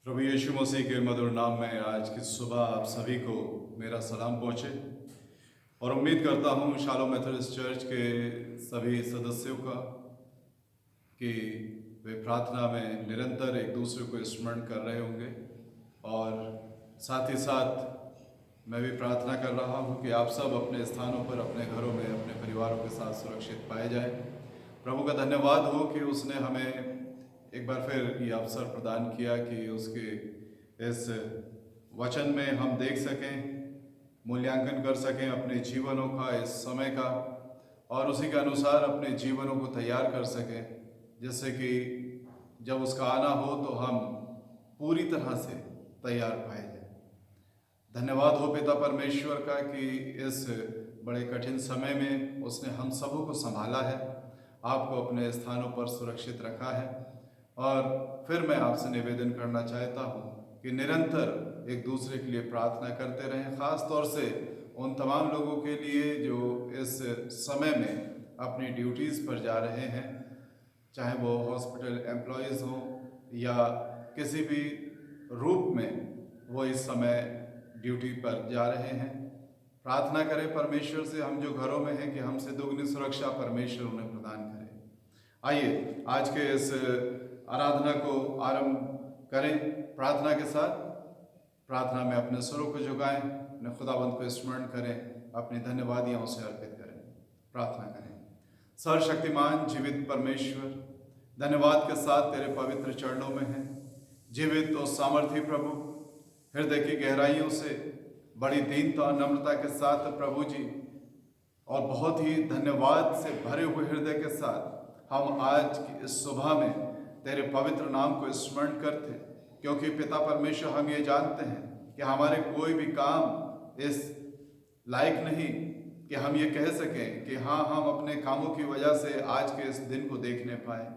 प्रभु यीशु मसीह के मधुर नाम में आज की सुबह आप सभी को मेरा सलाम पहुँचे और उम्मीद करता हूँ शालोम मेथोडिस्ट चर्च के सभी सदस्यों का कि वे प्रार्थना में निरंतर एक दूसरे को स्मरण कर रहे होंगे। और साथ ही साथ मैं भी प्रार्थना कर रहा हूँ कि आप सब अपने स्थानों पर, अपने घरों में, अपने परिवारों के साथ सुरक्षित पाए जाएं। प्रभु का धन्यवाद हो कि उसने हमें एक बार फिर ये अवसर प्रदान किया कि उसके इस वचन में हम देख सकें, मूल्यांकन कर सकें अपने जीवनों का, इस समय का, और उसी के अनुसार अपने जीवनों को तैयार कर सकें, जिससे कि जब उसका आना हो तो हम पूरी तरह से तैयार पाए जाए। धन्यवाद हो पिता परमेश्वर का कि इस बड़े कठिन समय में उसने हम सबों को संभाला है, आपको अपने स्थानों पर सुरक्षित रखा है। और फिर मैं आपसे निवेदन करना चाहता हूँ कि निरंतर एक दूसरे के लिए प्रार्थना करते रहें, ख़ास तौर से उन तमाम लोगों के लिए जो इस समय में अपनी ड्यूटीज़ पर जा रहे हैं, चाहे वो हॉस्पिटल एम्प्लॉयज़ हों या किसी भी रूप में वो इस समय ड्यूटी पर जा रहे हैं। प्रार्थना करें परमेश्वर से, हम जो घरों में हैं, कि हमसे दोगुनी सुरक्षा परमेश्वर उन्हें प्रदान करे। आइए आज के इस आराधना को आरंभ करें प्रार्थना के साथ। प्रार्थना में अपने स्वरों को झुकाएं, अपने खुदावंद को स्मरण करें, अपनी धन्यवादियाँ उसे अर्पित करें। प्रार्थना करें। सर्वशक्तिमान जीवित परमेश्वर, धन्यवाद के साथ तेरे पवित्र चरणों में है। जीवित और सामर्थी प्रभु, हृदय की गहराइयों से बड़ी दीनता और नम्रता के साथ प्रभु जी, और बहुत ही धन्यवाद से भरे हुए हृदय के साथ हम आज की इस सुबह में तेरे पवित्र नाम को स्मरण करते, क्योंकि पिता परमेश्वर हम ये जानते हैं कि हमारे कोई भी काम इस लायक नहीं कि हम ये कह सकें कि हाँ, हम अपने कामों की वजह से आज के इस दिन को देखने पाए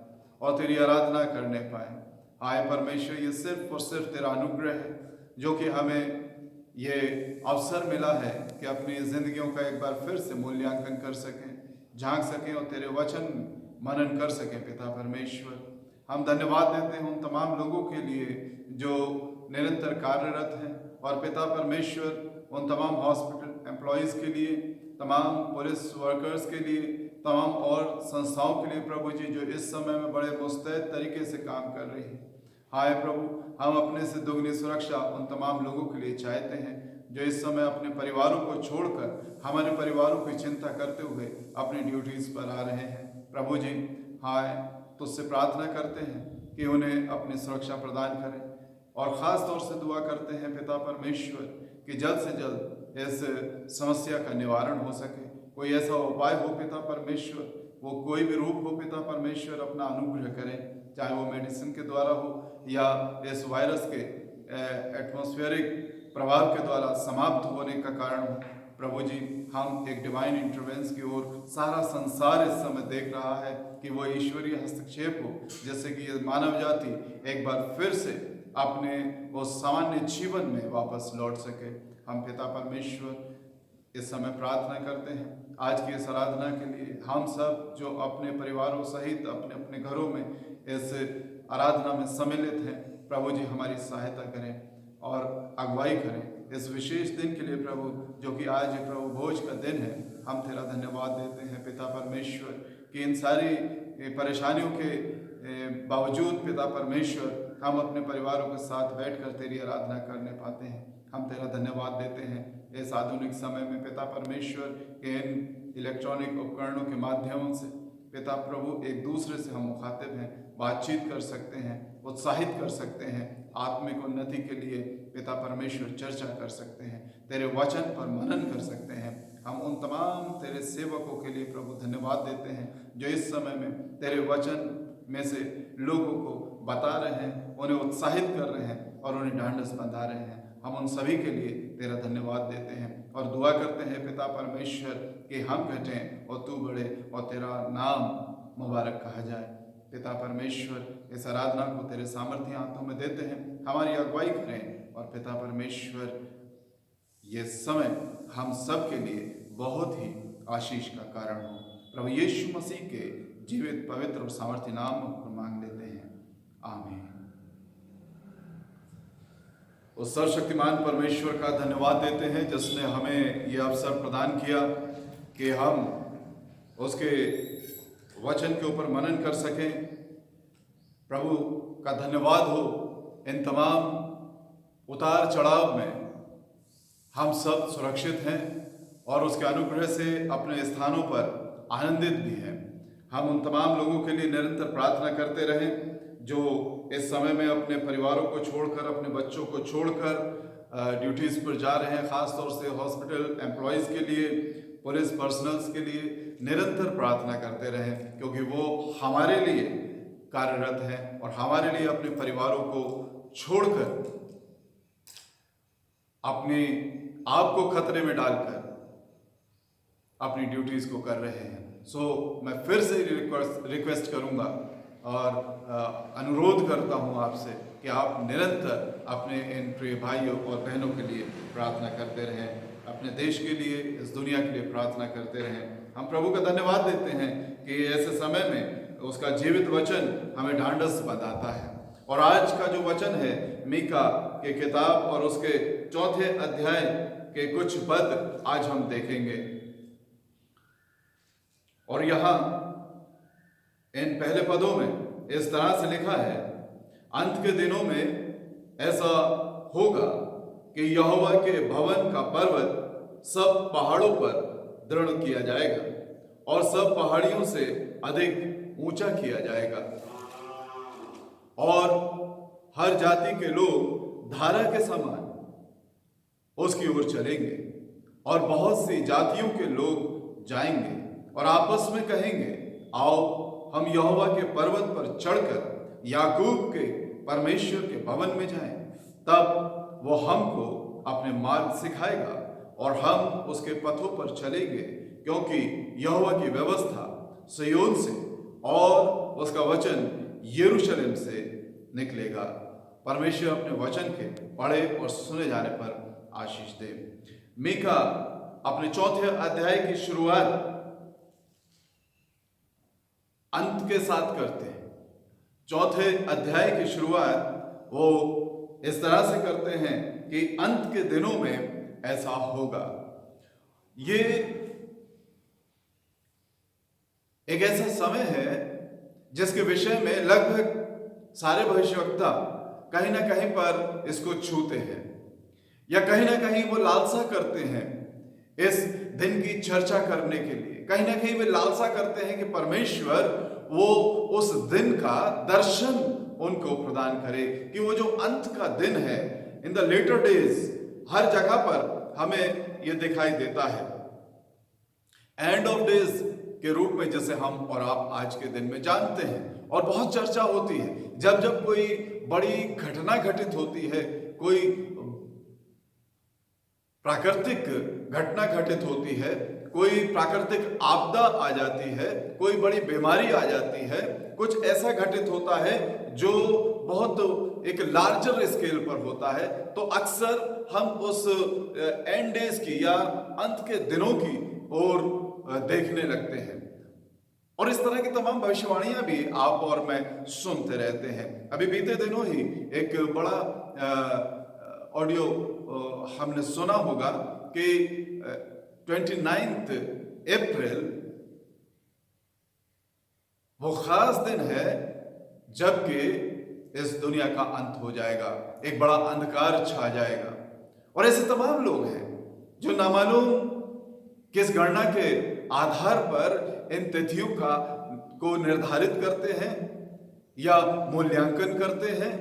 और तेरी आराधना करने पाए। हाय परमेश्वर, ये सिर्फ और सिर्फ तेरा अनुग्रह है जो कि हमें ये अवसर मिला है कि अपनी जिंदगियों का एक बार फिर से मूल्यांकन कर सकें, झांक सकें और तेरे वचन मनन कर सकें। पिता परमेश्वर, हम धन्यवाद देते हैं उन तमाम लोगों के लिए जो निरंतर कार्यरत हैं, और पिता परमेश्वर उन तमाम हॉस्पिटल एम्प्लॉयज़ के लिए, तमाम पुलिस वर्कर्स के लिए, तमाम और संस्थाओं के लिए प्रभु जी, जो इस समय में बड़े मुस्तैद तरीके से काम कर रही हैं। हाय प्रभु, हम अपने से दुगनी सुरक्षा उन तमाम लोगों के लिए चाहते हैं जो इस समय अपने परिवारों को छोड़कर, हमारे परिवारों की चिंता करते हुए अपनी ड्यूटीज़ पर आ रहे हैं। प्रभु जी, हाय तुझसे प्रार्थना करते हैं कि उन्हें अपनी सुरक्षा प्रदान करें, और ख़ास तौर से दुआ करते हैं पिता परमेश्वर कि जल्द से जल्द इस समस्या का निवारण हो सके। कोई ऐसा उपाय हो पिता परमेश्वर, वो कोई भी रूप हो पिता परमेश्वर, अपना अनुग्रह करें, चाहे वो मेडिसिन के द्वारा हो या इस वायरस के एटमॉस्फेरिक प्रभाव के द्वारा समाप्त होने का कारण हो। प्रभु जी, हम एक डिवाइन इंटरवेंस की ओर, सारा संसार इस समय देख रहा है कि वो ईश्वरीय हस्तक्षेप हो, जिससे कि ये मानव जाति एक बार फिर से अपने वो सामान्य जीवन में वापस लौट सके। हम पिता परमेश्वर इस समय प्रार्थना करते हैं आज की इस आराधना के लिए। हम सब जो अपने परिवारों सहित अपने अपने घरों में इस आराधना में सम्मिलित हैं, प्रभु जी हमारी सहायता करें और अगुवाई करें इस विशेष दिन के लिए प्रभु, जो कि आज प्रभु भोज का दिन है। हम तेरा धन्यवाद देते हैं पिता परमेश्वर कि इन सारी परेशानियों के बावजूद पिता परमेश्वर, हम अपने परिवारों के साथ बैठकर तेरी आराधना करने पाते हैं। हम तेरा धन्यवाद देते हैं इस आधुनिक समय में पिता परमेश्वर के इन इलेक्ट्रॉनिक उपकरणों के माध्यम से पिता प्रभु, एक दूसरे से हम मुखातिब हैं, बातचीत कर सकते हैं, उत्साहित कर सकते हैं, आत्मिक उन्नति के लिए पिता परमेश्वर चर्चा कर सकते हैं, तेरे वचन पर मनन कर सकते हैं। हम उन तमाम तेरे सेवकों के लिए प्रभु धन्यवाद देते हैं जो इस समय में तेरे वचन में से लोगों को बता रहे हैं, उन्हें उत्साहित कर रहे हैं और उन्हें ढांढस बंधा रहे हैं। हम उन सभी के लिए तेरा धन्यवाद देते हैं और दुआ करते हैं पिता परमेश्वर कि हम घटें और तू बढ़े और तेरा नाम मुबारक कहा जाए। पिता परमेश्वर, इस आराधना को तेरे सामर्थ्य हाथों में देते हैं, हमारी अगुवाई करें, और पिता परमेश्वर ये समय हम सब के लिए बहुत ही आशीष का कारण हो। प्रभु यीशु मसीह के जीवित, पवित्र और सामर्थ्य नाम पर मांग लेते हैं, आमीन। उस सर्वशक्तिमान परमेश्वर का धन्यवाद देते हैं जिसने हमें ये अवसर प्रदान किया कि हम उसके वचन के ऊपर मनन कर सकें। प्रभु का धन्यवाद हो, इन तमाम उतार चढ़ाव में हम सब सुरक्षित हैं और उसके अनुग्रह से अपने स्थानों पर आनंदित भी हैं। हम उन तमाम लोगों के लिए निरंतर प्रार्थना करते रहें जो इस समय में अपने परिवारों को छोड़कर, अपने बच्चों को छोड़कर ड्यूटीज़ पर जा रहे हैं। ख़ास तौर से हॉस्पिटल एम्प्लॉयज़ के लिए, पुलिस पर्सनल्स के लिए निरंतर प्रार्थना करते रहें, क्योंकि वो हमारे लिए कार्यरत हैं और हमारे लिए अपने परिवारों को छोड़कर, अपने आप को खतरे में डालकर अपनी ड्यूटीज़ को कर रहे हैं। मैं फिर से रिक्वेस्ट करूंगा और अनुरोध करता हूं आपसे कि आप निरंतर अपने इन प्रिय भाइयों और बहनों के लिए प्रार्थना करते रहें, अपने देश के लिए, इस दुनिया के लिए प्रार्थना करते रहें। हम प्रभु का धन्यवाद देते हैं कि ऐसे समय में उसका जीवित वचन हमें ढांढस बंधाता है। और आज का जो वचन है मीका के किताब और उसके 4 अध्याय के कुछ पद आज हम देखेंगे। और यहाँ इन पहले पदों में इस तरह से लिखा है, अंत के दिनों में ऐसा होगा कि यहोवा के भवन का पर्वत सब पहाड़ों पर दृढ़ किया जाएगा और सब पहाड़ियों से अधिक ऊंचा किया जाएगा, और हर जाति के लोग धारा के समान उसकी ओर चलेंगे, और बहुत सी जातियों के लोग जाएंगे और आपस में कहेंगे, आओ हम यहोवा के पर्वत पर चढ़कर याकूब के परमेश्वर के भवन में जाएं। तब वो हमको अपने मार्ग सिखाएगा और हम उसके पथों पर चलेंगे, क्योंकि यहोवा की व्यवस्था सिय्योन से और उसका वचन यरूशलेम से निकलेगा। परमेश्वर अपने वचन के पढ़े और सुने जाने पर आशीष दे। मीका अपने 4 अध्याय की शुरुआत अंत के साथ करते हैं। 4 अध्याय की शुरुआत वो इस तरह से करते हैं कि अंत के दिनों में ऐसा होगा। ये एक ऐसा समय है जिसके विषय में लगभग सारे भविष्यवक्ता कहीं ना कहीं पर इसको छूते हैं, या कहीं ना कहीं वो लालसा करते हैं इस दिन की चर्चा करने के लिए। कहीं ना कहीं वे लालसा करते हैं कि परमेश्वर वो उस दिन का दर्शन उनको प्रदान करे, कि वो जो अंत का दिन है, इन द लेटर डेज, हर जगह पर हमें ये दिखाई देता है। एंड ऑफ डेज के रूप में जैसे हम और आप आज के दिन में जानते हैं, और बहुत चर्चा होती है जब जब कोई बड़ी घटना घटित होती है, कोई प्राकृतिक घटना घटित होती है, कोई प्राकृतिक आपदा आ जाती है, कोई बड़ी बीमारी आ जाती है, कुछ ऐसा घटित होता है जो बहुत एक लार्जर स्केल पर होता है, तो अक्सर हम उस एंड डेज की या अंत के दिनों की ओर देखने लगते हैं। और इस तरह की तमाम भविष्यवाणियां भी आप और मैं सुनते रहते हैं। अभी बीते दिनों ही एक बड़ा ऑडियो हमने सुना होगा कि 29 अप्रैल वो खास दिन है जबकि इस दुनिया का अंत हो जाएगा, एक बड़ा अंधकार छा जाएगा। और ऐसे तमाम लोग हैं जो नामालूम किस गणना के आधार पर इन तिथियों को निर्धारित करते हैं या मूल्यांकन करते हैं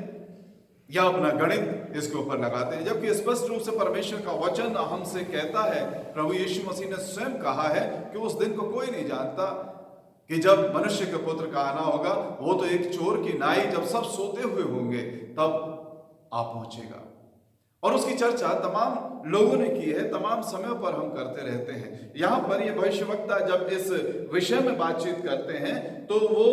या अपना गणित इसके ऊपर लगाते हैं, जबकि स्पष्ट रूप से परमेश्वर का वचन हमसे कहता है, प्रभु यीशु मसीह ने स्वयं कहा है कि उस दिन को कोई नहीं जानता कि जब मनुष्य के पुत्र का आना होगा। वो तो एक चोर की नाई जब सब सोते हुए होंगे तब आ पहुंचेगा। और उसकी चर्चा तमाम लोगों ने की है, तमाम समयों पर हम करते रहते हैं। यहां पर ये भविष्यवक्ता जब इस विषय में बातचीत करते हैं तो वो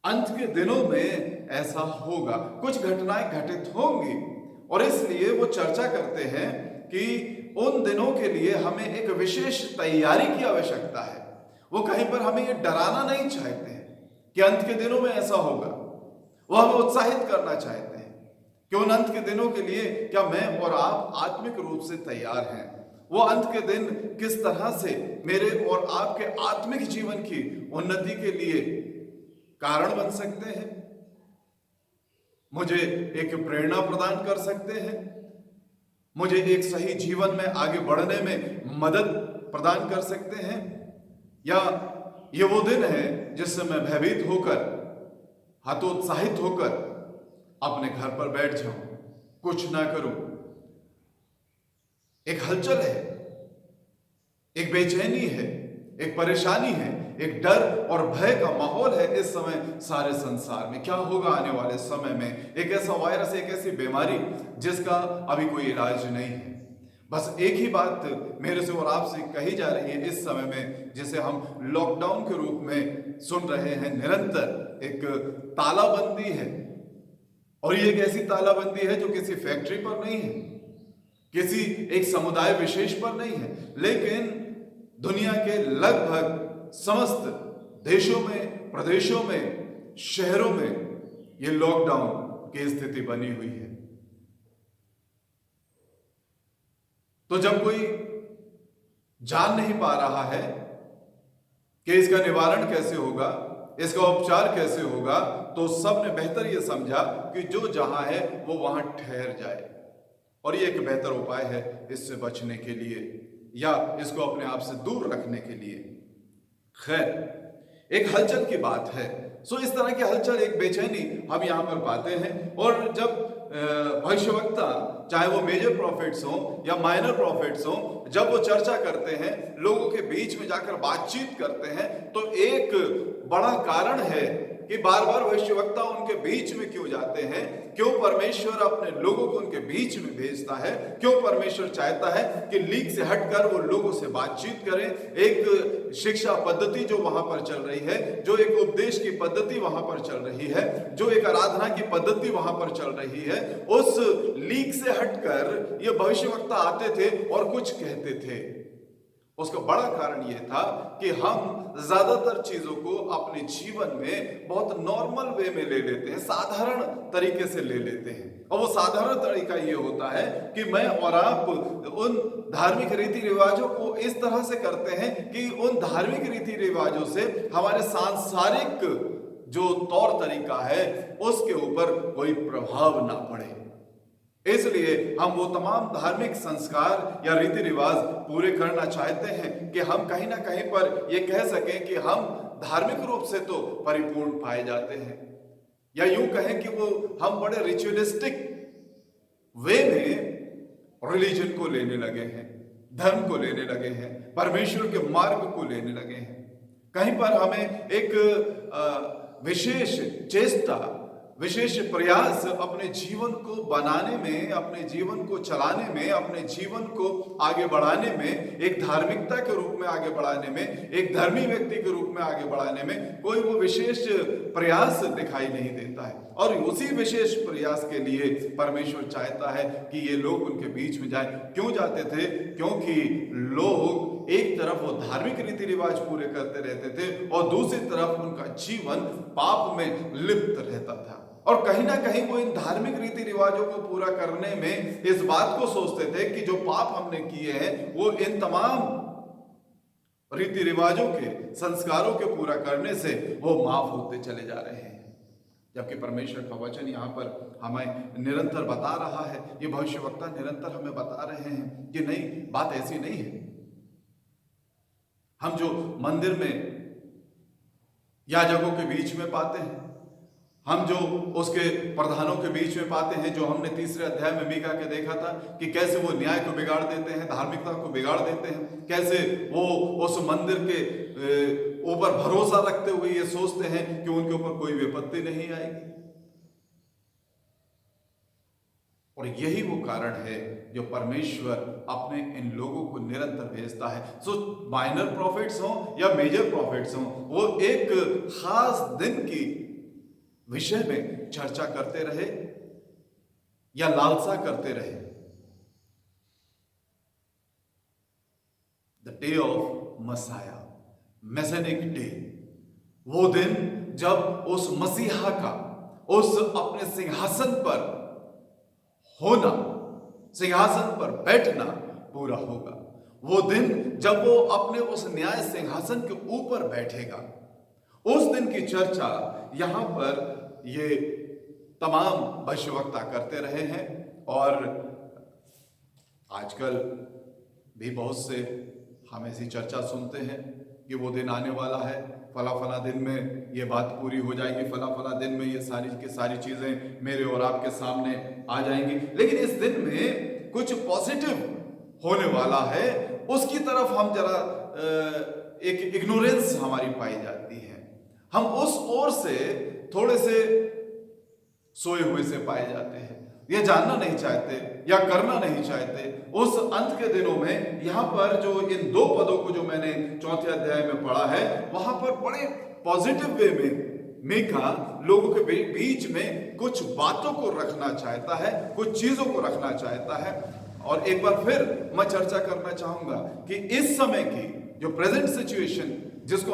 अंत के दिनों में ऐसा होगा, कुछ घटनाएं घटित होंगी, और इसलिए वो चर्चा करते हैं कि उन दिनों के लिए हमें एक विशेष तैयारी की आवश्यकता है। वो कहीं पर हमें ये डराना नहीं चाहते हैं कि अंत के दिनों में ऐसा होगा, वो हमें उत्साहित करना चाहते हैं कि उन अंत के दिनों के लिए क्या मैं और आप आत्मिक रूप से तैयार हैं? वो अंत के दिन किस तरह से मेरे और आपके आत्मिक जीवन की उन्नति के लिए कारण बन सकते हैं, मुझे एक प्रेरणा प्रदान कर सकते हैं, मुझे एक सही जीवन में आगे बढ़ने में मदद प्रदान कर सकते हैं, या ये वो दिन है जिससे मैं भयभीत होकर, हतोत्साहित होकर अपने घर पर बैठ जाऊं, कुछ ना करूं। एक हलचल है, एक बेचैनी है, एक परेशानी है, एक डर और भय का माहौल है इस समय सारे संसार में। क्या होगा आने वाले समय में? एक ऐसा वायरस, एक ऐसी बीमारी जिसका अभी कोई इलाज नहीं है। बस एक ही बात मेरे से और आपसे कही जा रही है इस समय में, जिसे हम लॉकडाउन के रूप में सुन रहे हैं। निरंतर एक तालाबंदी है, और ये एक ऐसी तालाबंदी है जो किसी फैक्ट्री पर नहीं है, किसी एक समुदाय विशेष पर नहीं है, लेकिन दुनिया के लगभग समस्त देशों में, प्रदेशों में, शहरों में ये लॉकडाउन की स्थिति बनी हुई है। तो जब कोई जान नहीं पा रहा है कि इसका निवारण कैसे होगा, इसका उपचार कैसे होगा, तो सबने बेहतर यह समझा कि जो जहां है वो वहां ठहर जाए। और ये एक बेहतर उपाय है इससे बचने के लिए, या इसको अपने आप से दूर रखने के लिए। खैर, एक हलचल की बात है। सो इस तरह की हलचल, एक बेचैनी हम यहां पर पाते हैं। और जब भविष्यवक्ता, चाहे वो मेजर प्रॉफिट्स हो या माइनर प्रॉफिट्स हो, जब वो चर्चा करते हैं, लोगों के बीच में जाकर बातचीत करते हैं, तो एक बड़ा कारण है कि बार बार भविष्यवक्ता उनके बीच में क्यों जाते हैं, क्यों परमेश्वर अपने लोगों को उनके बीच में भेजता है, क्यों परमेश्वर चाहता है कि लीक से हटकर वो लोगों से बातचीत करें। एक शिक्षा पद्धति जो वहां पर चल रही है, जो एक उपदेश की पद्धति वहां पर चल रही है, जो एक आराधना की पद्धति वहां पर चल रही है, उस लीक से हटकर ये भविष्यवक्ता आते थे और कुछ कहते थे। उसका बड़ा कारण यह था कि हम ज्यादातर चीजों को अपने जीवन में बहुत नॉर्मल वे में ले लेते हैं, साधारण तरीके से ले लेते हैं। और वो साधारण तरीका ये होता है कि मैं और आप उन धार्मिक रीति रिवाजों को इस तरह से करते हैं कि उन धार्मिक रीति रिवाजों से हमारे सांसारिक जो तौर तरीका है उसके ऊपर कोई प्रभाव ना पड़े। इसलिए हम वो तमाम धार्मिक संस्कार या रीति रिवाज पूरे करना चाहते हैं कि हम कहीं ना कहीं पर ये कह सकें कि हम धार्मिक रूप से तो परिपूर्ण पाए जाते हैं, या यूं कहें कि वो हम बड़े रिचुअलिस्टिक वे में रिलीजन को लेने लगे हैं, धर्म को लेने लगे हैं, परमेश्वर के मार्ग को लेने लगे हैं। कहीं पर हमें एक विशेष चेष्टा, विशेष प्रयास अपने जीवन को बनाने में, अपने जीवन को चलाने में, अपने जीवन को आगे बढ़ाने में, एक धार्मिकता के रूप में आगे बढ़ाने में, एक धर्मी व्यक्ति के रूप में आगे बढ़ाने में कोई वो विशेष प्रयास दिखाई नहीं देता है। और उसी विशेष प्रयास के लिए परमेश्वर चाहता है कि ये लोग उनके बीच में जाए। क्यों जाते थे? क्योंकि लोग एक तरफ वो धार्मिक रीति रिवाज पूरे करते रहते थे और दूसरी तरफ उनका जीवन पाप में लिप्त रहता था। और कहीं ना कहीं वो इन धार्मिक रीति रिवाजों को पूरा करने में इस बात को सोचते थे कि जो पाप हमने किए हैं वो इन तमाम रीति रिवाजों के, संस्कारों के पूरा करने से वो माफ होते चले जा रहे हैं। जबकि परमेश्वर का वचन यहाँ पर हमें निरंतर बता रहा है, ये भविष्यवक्ता निरंतर हमें बता रहे हैं कि नहीं, बात ऐसी नहीं है। हम जो मंदिर में याजकों के बीच में पाते हैं, हम जो उसके प्रधानों के बीच में पाते हैं, जो हमने तीसरे अध्याय में मीका के देखा था कि कैसे वो न्याय को बिगाड़ देते हैं, धार्मिकता को बिगाड़ देते हैं, कैसे वो उस मंदिर के ऊपर भरोसा रखते हुए ये सोचते हैं कि उनके ऊपर कोई विपत्ति नहीं आएगी। और यही वो कारण है जो परमेश्वर अपने इन लोगों को निरंतर भेजता है। सो माइनर प्रॉफिट्स हो या मेजर प्रॉफिट्स हो, वो एक खास दिन की विषय में चर्चा करते रहे या लालसा करते रहे। The day of messiah, messianic day, वो दिन जब उस मसीहा का उस अपने सिंहासन पर होना, सिंहासन पर बैठना पूरा होगा। वो दिन जब वो अपने उस न्याय सिंहासन के ऊपर बैठेगा, उस दिन की चर्चा यहां पर ये तमाम भविष्यवक्ता करते रहे हैं। और आजकल भी बहुत से हम ऐसी चर्चा सुनते हैं कि वो दिन आने वाला है, फला फला दिन में ये बात पूरी हो जाएगी, फला फला दिन में ये सारी की सारी चीजें मेरे और आपके सामने आ जाएंगी। लेकिन इस दिन में कुछ पॉजिटिव होने वाला है, उसकी तरफ हम जरा एक इग्नोरेंस हमारी पाई जाती है। हम उस ओर से थोड़े से सोए हुए से पाए जाते हैं, ये जानना नहीं चाहते या करना नहीं चाहते। उस अंत के दिनों में यहां पर जो इन दो पदों को जो मैंने चौथे अध्याय में पढ़ा है, वहां पर बड़े पॉजिटिव वे में मीका लोगों के बीच में कुछ बातों को रखना चाहता है, कुछ चीजों को रखना चाहता है। और एक बार फिर मैं चर्चा करना चाहूंगा कि इस समय की जो प्रेजेंट सिचुएशन जिसको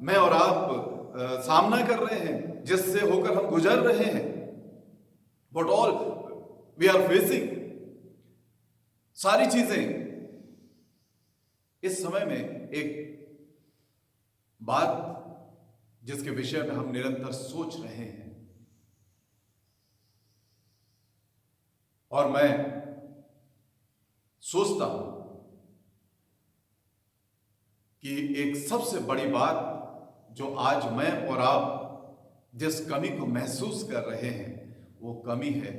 मैं और आप सामना कर रहे हैं, जिससे होकर हम गुजर रहे हैं, what all we are facing, सारी चीजें इस समय में एक बात जिसके विषय में हम निरंतर सोच रहे हैं। और मैं सोचता हूं कि एक सबसे बड़ी बात जो आज मैं और आप जिस कमी को महसूस कर रहे हैं, वो कमी है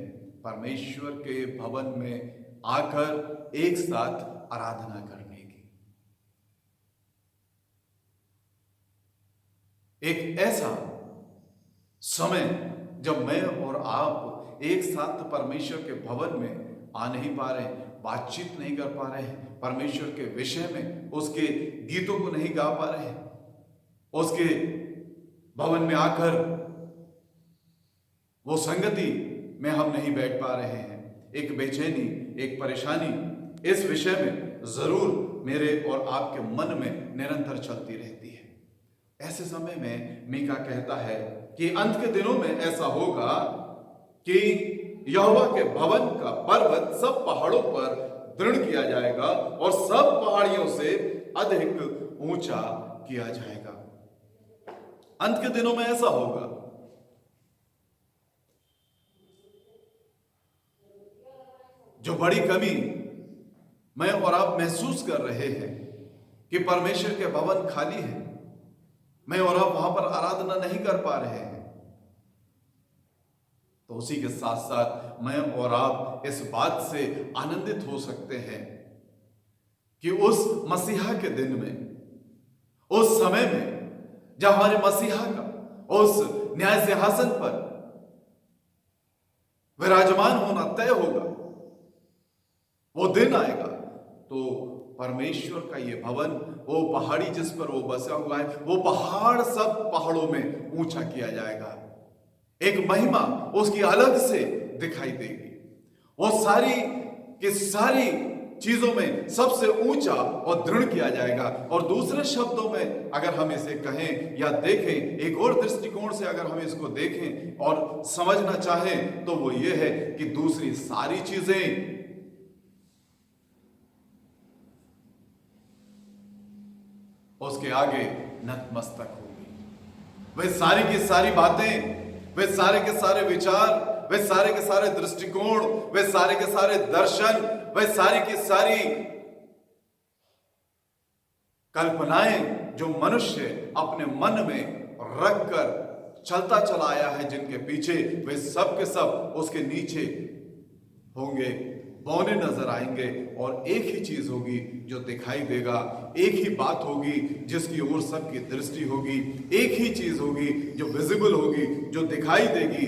परमेश्वर के भवन में आकर एक साथ आराधना करने की। एक ऐसा समय जब मैं और आप एक साथ परमेश्वर के भवन में आ नहीं पा रहे, बातचीत नहीं कर पा रहे हैं, परमेश्वर के विषय में उसके गीतों को नहीं गा पा रहे हैं, उसके भवन में आकर वो संगति में हम नहीं बैठ पा रहे हैं। एक बेचैनी, एक परेशानी इस विषय में जरूर मेरे और आपके मन में निरंतर चलती रहती है। ऐसे समय में मीका कहता है कि अंत के दिनों में ऐसा होगा कि यहोवा के भवन का पर्वत सब पहाड़ों पर दृढ़ किया जाएगा और सब पहाड़ियों से अधिक ऊंचा किया जाएगा। अंत के दिनों में ऐसा होगा। जो बड़ी कमी मैं और आप महसूस कर रहे हैं कि परमेश्वर के भवन खाली है, मैं और आप वहां पर आराधना नहीं कर पा रहे हैं, तो उसी के साथ साथ मैं और आप इस बात से आनंदित हो सकते हैं कि उस मसीहा के दिन में, उस समय में जब हमारे मसीहा का उस न्याय सिंहासन पर विराजमान होना तय होगा, वो दिन आएगा, तो परमेश्वर का ये भवन, वो पहाड़ी जिस पर वो बसा हुआ है, वो पहाड़ सब पहाड़ों में ऊंचा किया जाएगा। एक महिमा उसकी अलग से दिखाई देगी। वो सारी की सारी चीजों में सबसे ऊंचा और दृढ़ किया जाएगा। और दूसरे शब्दों में अगर हम इसे कहें या देखें, एक और दृष्टिकोण से अगर हम इसको देखें और समझना चाहें, तो वो ये है कि दूसरी सारी चीजें उसके आगे नतमस्तक होगी। वे सारी की सारी बातें, वे सारे के सारे विचार, वे सारे के सारे दृष्टिकोण, वे सारे के सारे दर्शन, वे सारी की सारी कल्पनाएं जो मनुष्य अपने मन में रखकर चलता चला आया है, जिनके पीछे, वे सब के सब उसके नीचे होंगे, बौने नजर आएंगे। और एक ही चीज होगी जो दिखाई देगा, एक ही बात होगी जिसकी ओर सबकी दृष्टि होगी, एक ही चीज होगी जो विजिबल होगी, जो दिखाई देगी,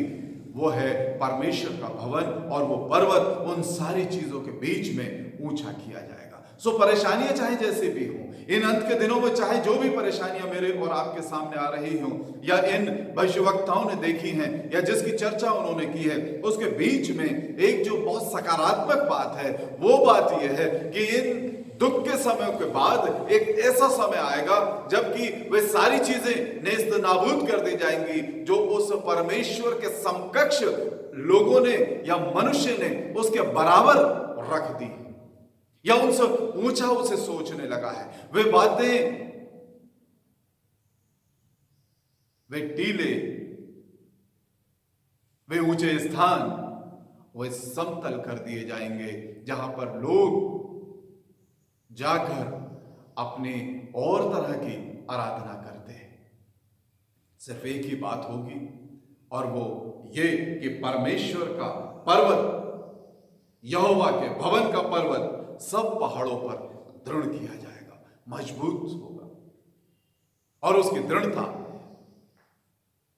वो है परमेश्वर का भवन। और वो पर्वत उन सारी चीजों के बीच में ऊंचा किया जाएगा। सो परेशानियां चाहे जैसे भी हों, इन अंत के दिनों में चाहे जो भी परेशानियां मेरे और आपके सामने आ रही हों, या इन भविष्यवक्ताओं ने देखी हैं, या जिसकी चर्चा उन्होंने की है, उसके बीच में एक जो बहुत सकारात्मक बात है, वो बात यह है कि इन दुख के समय के बाद एक ऐसा समय आएगा जबकि वे सारी चीजें नेस्त नाबूद कर दी जाएंगी जो उस परमेश्वर के समकक्ष लोगों ने या मनुष्य ने उसके बराबर रख दी या उनसे ऊंचा उसे सोचने लगा है। वे बातें, वे टीले, वे ऊंचे स्थान, वे समतल कर दिए जाएंगे जहां पर लोग जाकर अपने और तरह की आराधना करते हैं। सिर्फ एक ही बात होगी और वो ये कि परमेश्वर का पर्वत, यहोवा के भवन का पर्वत सब पहाड़ों पर दृढ़ किया जाएगा, मजबूत होगा और उसकी दृढ़ता,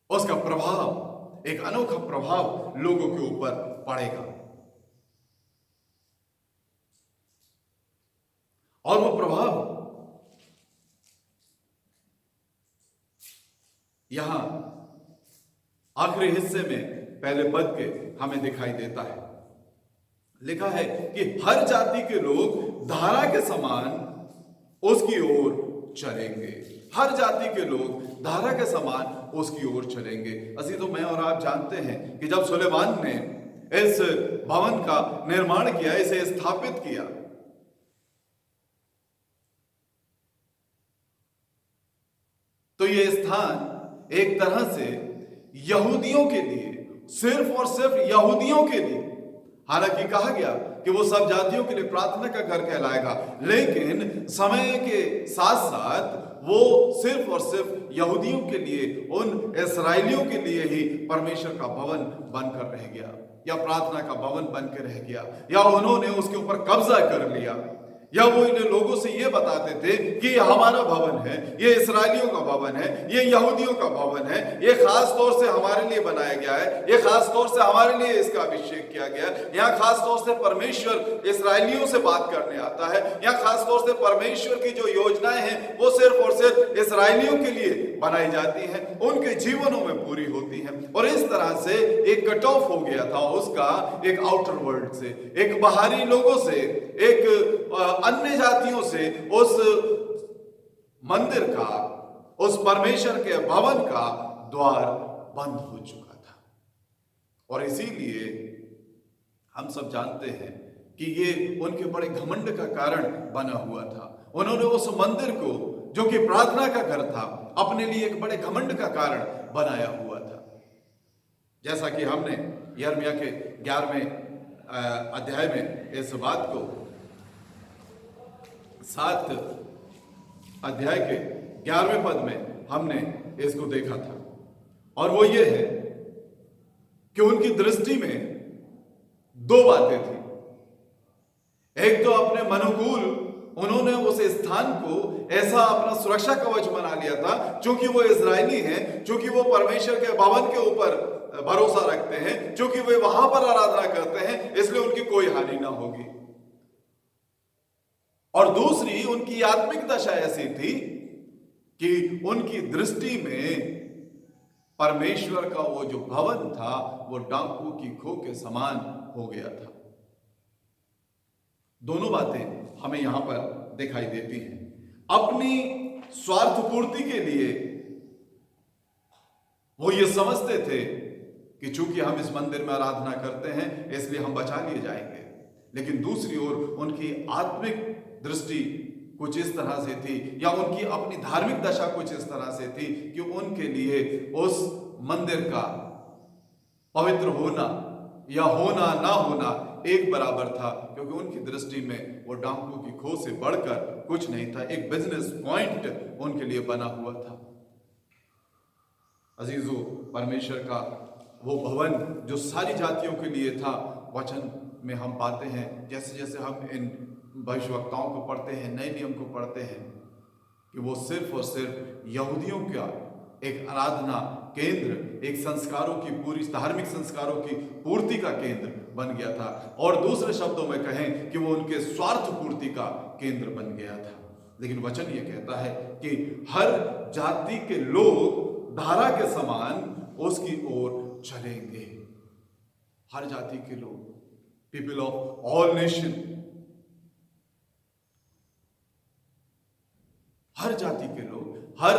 उसका प्रभाव, एक अनोखा प्रभाव लोगों के ऊपर पड़ेगा। और वो प्रभाव यहां आखिरी हिस्से में पहले पद के हमें दिखाई देता है। लिखा है कि हर जाति के लोग धारा के समान उसकी ओर चलेंगे। हर जाति के लोग धारा के समान उसकी ओर चलेंगे। असी तो मैं और आप जानते हैं कि जब सुलेमान ने इस भवन का निर्माण किया, इसे स्थापित किया, तो यह स्थान एक तरह से यहूदियों के लिए, सिर्फ और सिर्फ यहूदियों के लिए, हालांकि कहा गया कि वो सब जातियों के लिए प्रार्थना का घर कहलाएगा, लेकिन समय के साथ साथ वो सिर्फ और सिर्फ यहूदियों के लिए, उन इस्राएलियों के लिए ही परमेश्वर का भवन बनकर रह गया या प्रार्थना का भवन बनकर रह गया, या उन्होंने उसके ऊपर कब्जा कर लिया, या वो इन लोगों से ये बताते थे कि ये हमारा भवन है, ये इस्राएलियों का भवन है, ये यहूदियों का भवन है, ये खास तौर से हमारे लिए बनाया गया है, ये खास तौर से हमारे लिए इसका अभिषेक किया गया है, यहाँ खास तौर से परमेश्वर इस्राएलियों से बात करने आता है, यहाँ खास तौर से परमेश्वर की जो योजनाएं हैं वो सिर्फ और सिर्फ इस्राएलियों के लिए बनाई जाती हैं, उनके जीवनों में पूरी होती हैं। और इस तरह से एक कट ऑफ हो गया था उसका, एक आउटर वर्ल्ड से, एक बाहरी लोगों से, एक अन्य जातियों से उस मंदिर का, उस परमेश्वर के भवन का द्वार बंद हो चुका था। और इसीलिए हम सब जानते हैं कि ये उनके बड़े घमंड का कारण बना हुआ था। उन्होंने उस मंदिर को, जो कि प्रार्थना का घर था, अपने लिए एक बड़े घमंड का कारण बनाया हुआ था। जैसा कि हमने यिर्मयाह के 11वें अध्याय में इस बात को, 7 अध्याय के 11वें पद में हमने इसको देखा था। और वो ये है कि उनकी दृष्टि में 2 बातें थी। एक तो अपने मनोकूल, उन्होंने उस स्थान को ऐसा अपना सुरक्षा कवच बना लिया था, क्योंकि वो इजरायली हैं, क्योंकि वो परमेश्वर के भवन के ऊपर भरोसा रखते हैं, क्योंकि वे वहां पर आराधना करते हैं, इसलिए उनकी कोई हानि ना होगी। और दूसरी, उनकी आत्मिक दशा ऐसी थी कि उनकी दृष्टि में परमेश्वर का वो जो भवन था वो डाकू की खो के समान हो गया था। दोनों बातें हमें यहां पर दिखाई देती हैं। अपनी स्वार्थ पूर्ति के लिए वो ये समझते थे कि चूंकि हम इस मंदिर में आराधना करते हैं इसलिए हम बचा लिए जाएंगे, लेकिन दूसरी ओर उनकी आत्मिक दृष्टि कुछ इस तरह से थी, या उनकी अपनी धार्मिक दशा कुछ इस तरह से थी कि उनके लिए उस मंदिर का पवित्र होना या होना ना होना एक बराबर था, क्योंकि उनकी दृष्टि में वो डाकू की खो से बढ़कर कुछ नहीं था, एक बिजनेस पॉइंट उनके लिए बना हुआ था। अजीजों, परमेश्वर का वो भवन जो सारी जातियों के लिए था, वचन में हम पाते हैं, जैसे जैसे हम इन भविष्यवक्ताओं को पढ़ते हैं, नए नियम को पढ़ते हैं, कि वो सिर्फ और सिर्फ यहूदियों का एक आराधना केंद्र, एक संस्कारों की पूरी, धार्मिक संस्कारों की पूर्ति का केंद्र बन गया था, और दूसरे शब्दों में कहें कि वो उनके स्वार्थ पूर्ति का केंद्र बन गया था। लेकिन वचन ये कहता है कि हर जाति के लोग धारा के समान उसकी ओर चलेंगे। हर जाति के लोग, पीपल ऑफ ऑल नेशन, हर जाति के लोग, हर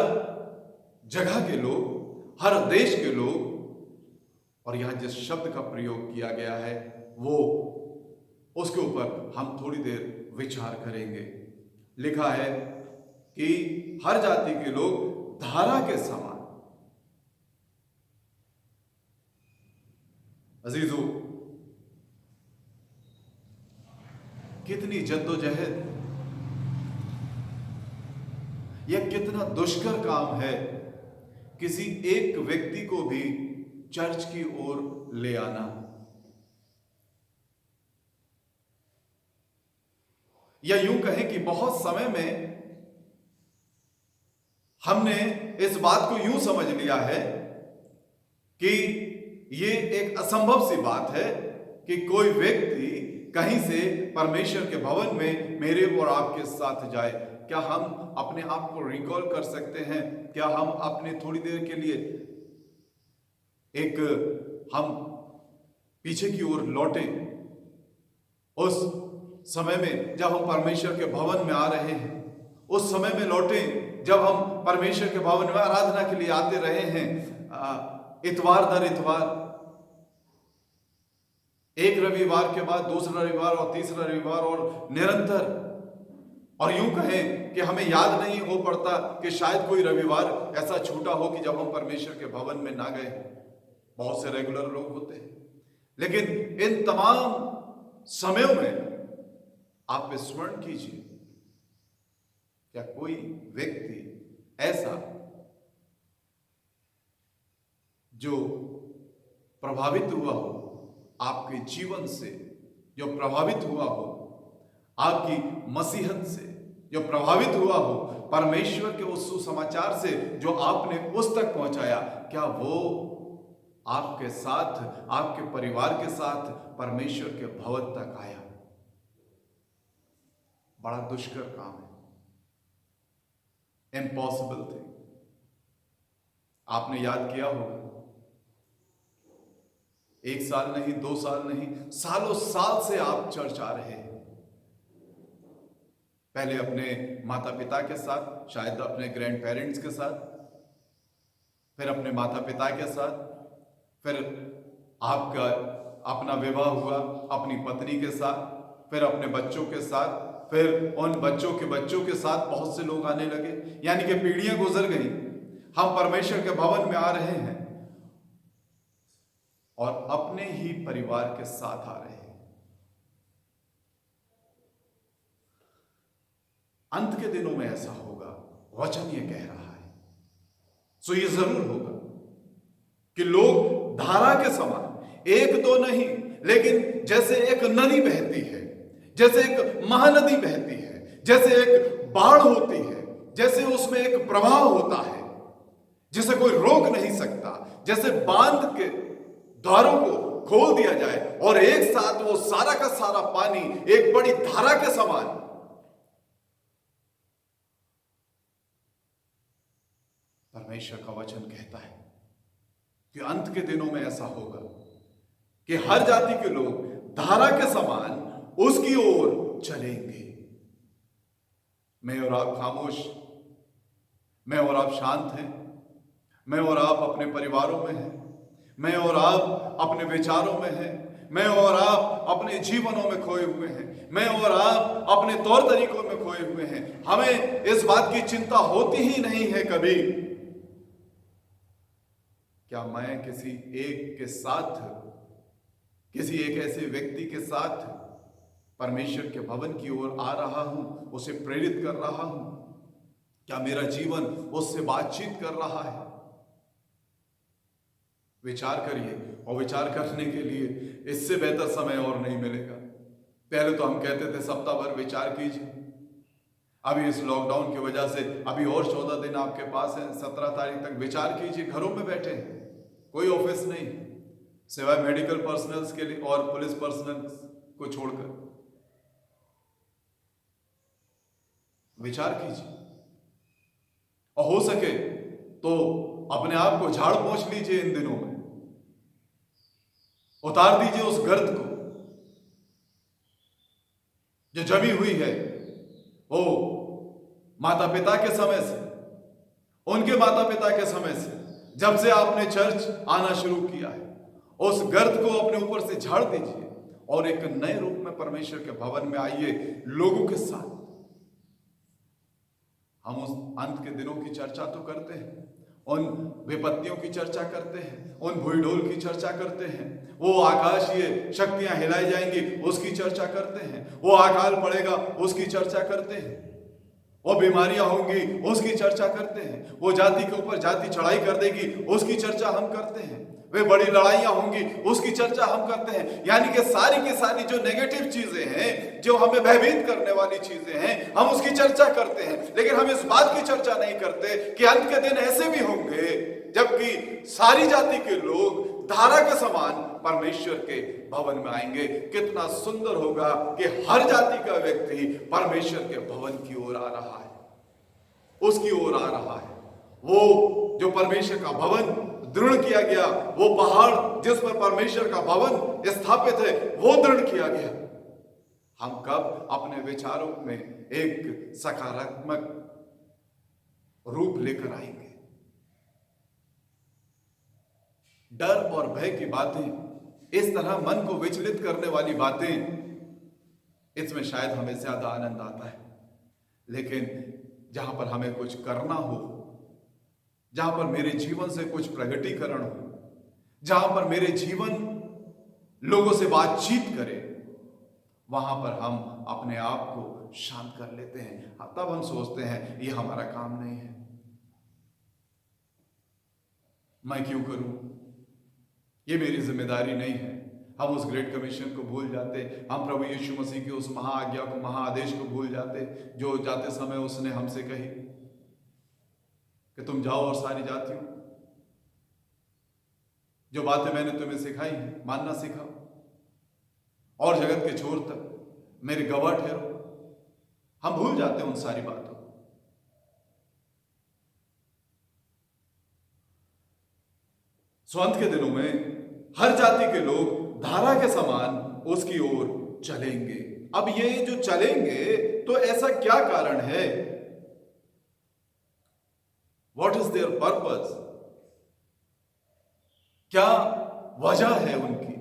जगह के लोग, हर देश के लोग। और यहां जिस शब्द का प्रयोग किया गया है वो उसके ऊपर हम थोड़ी देर विचार करेंगे। लिखा है कि हर जाति के लोग धारा के समान। अजीजों, कितनी जद्दोजहद, यह कितना दुष्कर काम है किसी एक व्यक्ति को भी चर्च की ओर ले आना, या यूं कहें कि बहुत समय में हमने इस बात को यूं समझ लिया है कि ये एक असंभव सी बात है कि कोई व्यक्ति कहीं से परमेश्वर के भवन में मेरे और आपके साथ जाए। क्या हम अपने आप को रिकॉल कर सकते हैं? क्या हम अपने थोड़ी देर के लिए हम पीछे की ओर लौटे उस समय में जब हम परमेश्वर के भवन में आ रहे हैं, उस समय में लौटे जब हम परमेश्वर के भवन में आराधना के लिए आते रहे हैं, इतवार दर इतवार, एक रविवार के बाद दूसरा रविवार और तीसरा रविवार और निरंतर। और यूं कहें कि हमें याद नहीं हो पड़ता कि शायद कोई रविवार ऐसा छूटा हो कि जब हम परमेश्वर के भवन में ना गए। बहुत से रेगुलर लोग होते हैं, लेकिन इन तमाम समयों में आप स्मरण कीजिए, क्या कोई व्यक्ति ऐसा जो प्रभावित हुआ हो आपके जीवन से, जो प्रभावित हुआ हो आपकी मसीहत से, जो प्रभावित हुआ हो परमेश्वर के उस सुसमाचार से जो आपने उस तक पहुंचाया, क्या वो आपके साथ, आपके परिवार के साथ परमेश्वर के भवन तक आया? बड़ा दुष्कर काम है, इम्पॉसिबल थिंग। आपने याद किया होगा, 1 साल नहीं, 2 साल नहीं, सालों साल से आप चर्च आ रहे हैं। पहले अपने माता पिता के साथ, शायद अपने ग्रैंड पेरेंट्स के साथ, फिर अपने माता पिता के साथ, फिर आपका अपना विवाह हुआ अपनी पत्नी के साथ, फिर अपने बच्चों के साथ, फिर उन बच्चों के साथ बहुत से लोग आने लगे। यानी कि पीढ़ियां गुजर गई, हम परमेश्वर के भवन में आ रहे हैं और अपने ही परिवार के साथ आ रहे हैं। अंत के दिनों में ऐसा होगा, वचन ये कह रहा है। सो ये जरूर होगा कि लोग धारा के समान, एक दो नहीं, लेकिन जैसे एक नदी बहती है, जैसे एक महानदी बहती है, जैसे एक बाढ़ होती है, जैसे उसमें एक प्रवाह होता है जिसे कोई रोक नहीं सकता, जैसे बांध के द्वारों को खोल दिया जाए और एक साथ वो सारा का सारा पानी एक बड़ी धारा के समान। परमेश्वर का वचन कहता है कि अंत के दिनों में ऐसा होगा कि हर जाति के लोग धारा के समान उसकी ओर चलेंगे। मैं और आप खामोश, मैं और आप शांत हैं, मैं और आप अपने परिवारों में हैं, मैं और आप अपने विचारों में हैं, मैं और आप अपने जीवनों में खोए हुए हैं, मैं और आप अपने तौर तरीकों में खोए हुए हैं। हमें इस बात की चिंता होती ही नहीं है कभी, क्या मैं किसी एक के साथ, किसी एक ऐसे व्यक्ति के साथ परमेश्वर के भवन की ओर आ रहा हूं, उसे प्रेरित कर रहा हूं? क्या मेरा जीवन उससे बातचीत कर रहा है? विचार करिए, और विचार करने के लिए इससे बेहतर समय और नहीं मिलेगा। पहले तो हम कहते थे सप्ताह भर विचार कीजिए, अभी इस लॉकडाउन की वजह से अभी और 14 दिन आपके पास है, 17 तारीख तक विचार कीजिए। घरों में बैठे हैं, कोई ऑफिस नहीं, सिवाय मेडिकल पर्सनल्स के लिए और पुलिस पर्सनल्स को छोड़कर। विचार कीजिए, और हो सके तो अपने आप को झाड़ पोंछ लीजिए इन दिनों में, उतार दीजिए उस गर्द को जो जमी हुई है, वो माता पिता के समय से, उनके माता पिता के समय से, जब से आपने चर्च आना शुरू किया है, उस गर्द को अपने ऊपर से झाड़ दीजिए और एक नए रूप में परमेश्वर के भवन में आइए लोगों के साथ। हम उस अंत के दिनों की चर्चा तो करते हैं, उन विपत्तियों की चर्चा करते हैं, उन भूईढोल की चर्चा करते हैं, वो आकाशीय शक्तियां हिलाई जाएंगी उसकी चर्चा करते हैं, वो अकाल पड़ेगा उसकी चर्चा करते हैं, वो बीमारियां होंगी उसकी चर्चा करते हैं, वो जाति के ऊपर जाति चढ़ाई कर देगी उसकी चर्चा हम करते हैं, वे बड़ी लड़ाइयां होंगी उसकी चर्चा हम करते हैं। यानी कि सारी की सारी जो नेगेटिव चीजें हैं, जो हमें भयभीत करने वाली चीजें हैं, हम उसकी चर्चा करते हैं। लेकिन हम इस बात की चर्चा नहीं करते कि अंत के दिन ऐसे भी होंगे जबकि सारी जाति के लोग धारा के समान परमेश्वर के भवन में आएंगे। कितना सुंदर होगा कि हर जाति का व्यक्ति परमेश्वर के भवन की ओर आ रहा है, उसकी ओर आ रहा है। वो जो परमेश्वर का भवन दृढ़ किया गया, वो पहाड़ जिस पर परमेश्वर का भवन स्थापित है, वो दृढ़ किया गया। हम कब अपने विचारों में एक सकारात्मक रूप लेकर आएंगे? डर और भय की बातें, इस तरह मन को विचलित करने वाली बातें, इसमें शायद हमें ज्यादा आनंद आता है। लेकिन जहां पर हमें कुछ करना हो, जहां पर मेरे जीवन से कुछ प्रगटीकरण हो, जहां पर मेरे जीवन लोगों से बातचीत करे, वहां पर हम अपने आप को शांत कर लेते हैं। तब हम सोचते हैं ये हमारा काम नहीं है, मैं क्यों करूं, ये मेरी जिम्मेदारी नहीं है। हम उस ग्रेट कमीशन को भूल जाते, हम प्रभु यीशु मसीह की उस महाआज्ञा को, महाआदेश को भूल जाते जो जाते समय उसने हमसे कही कि तुम जाओ और सारी जातियों, जो बातें मैंने तुम्हें सिखाई हैं मानना सिखाओ, और जगत के छोर तक मेरे गवाह ठहरो। हम भूल जाते हैं उन सारी बातों को। अंत के दिनों में हर जाति के लोग धारा के समान उसकी ओर चलेंगे। अब ये जो चलेंगे, तो ऐसा क्या कारण है? What is their purpose? क्या वजह है उनकी?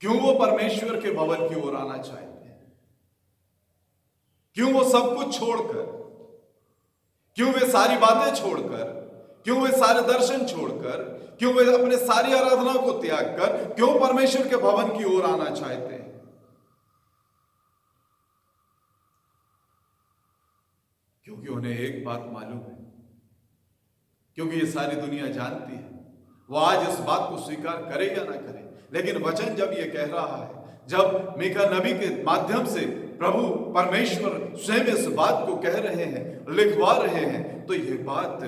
क्यों वो परमेश्वर के भवन की ओर आना चाहते हैं? क्यों वो सब कुछ छोड़कर, क्यों वे सारी बातें छोड़कर, क्यों वे सारे दर्शन छोड़कर, क्यों वे अपने सारी आराधना को त्याग कर, क्यों परमेश्वर के भवन की ओर आना चाहते हैं? क्योंकि उन्हें एक बात मालूम है, क्योंकि ये सारी दुनिया जानती है। वो आज इस बात को स्वीकार करे या ना करे, लेकिन वचन जब ये कह रहा है, जब मीका नबी के माध्यम से प्रभु परमेश्वर स्वयं इस बात को कह रहे हैं, लिखवा रहे हैं, तो ये बात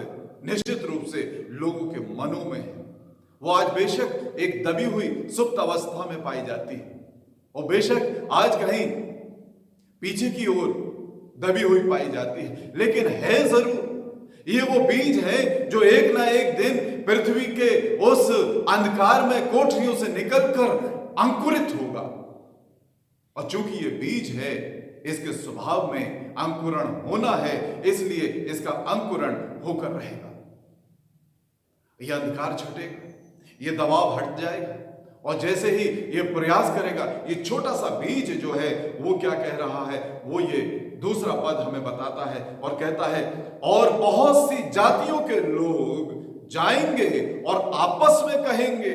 निश्चित रूप से लोगों के मनों में है। वो आज बेशक एक दबी हुई सुप्त अवस्था में पाई जाती है, और बेशक आज कहीं पीछे की ओर दबी हुई पाई जाती है, लेकिन है जरूर ये वो बीज है जो एक ना एक दिन पृथ्वी के उस अंधकार में कोठरियों से निकलकर अंकुरित होगा। और चूंकि ये बीज है, इसके स्वभाव में अंकुरण होना है, इसलिए इसका अंकुरण होकर रहेगा। यह अंधकार छटेगा, ये दबाव हट जाएगा, और जैसे ही ये प्रयास करेगा, ये छोटा सा बीज जो है वो क्या कह रहा है, वो ये दूसरा पद हमें बताता है और कहता है, और बहुत सी जातियों के लोग जाएंगे और आपस में कहेंगे।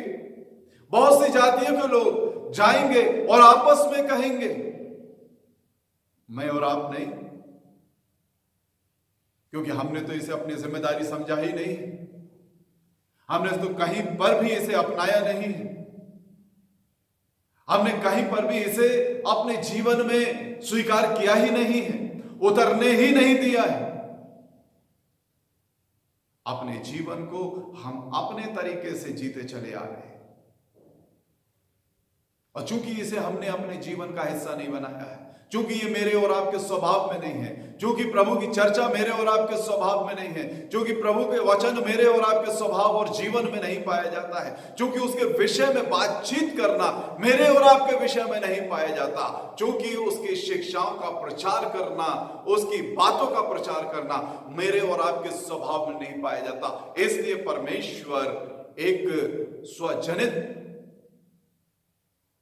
बहुत सी जातियों के लोग जाएंगे और आपस में कहेंगे, मैं और आप नहीं, क्योंकि हमने तो इसे अपनी जिम्मेदारी समझा ही नहीं, हमने तो कहीं पर भी इसे अपनाया नहीं, हमने कहीं पर भी इसे अपने जीवन में स्वीकार किया ही नहीं है, उतरने ही नहीं दिया है। अपने जीवन को हम अपने तरीके से जीते चले आ रहे हैं, और चूंकि इसे हमने अपने जीवन का हिस्सा नहीं बनाया है, क्योंकि ये मेरे और आपके स्वभाव में नहीं है, क्योंकि प्रभु की चर्चा मेरे और आपके स्वभाव में नहीं है, क्योंकि प्रभु के वचन मेरे और आपके स्वभाव और जीवन में नहीं पाया जाता है, क्योंकि उसके विषय में बातचीत करना मेरे और आपके विषय में नहीं पाया जाता, क्योंकि उसकी शिक्षाओं का प्रचार करना, उसकी बातों का प्रचार करना मेरे और आपके स्वभाव में नहीं पाया जाता। इसलिए परमेश्वर एक स्वजनित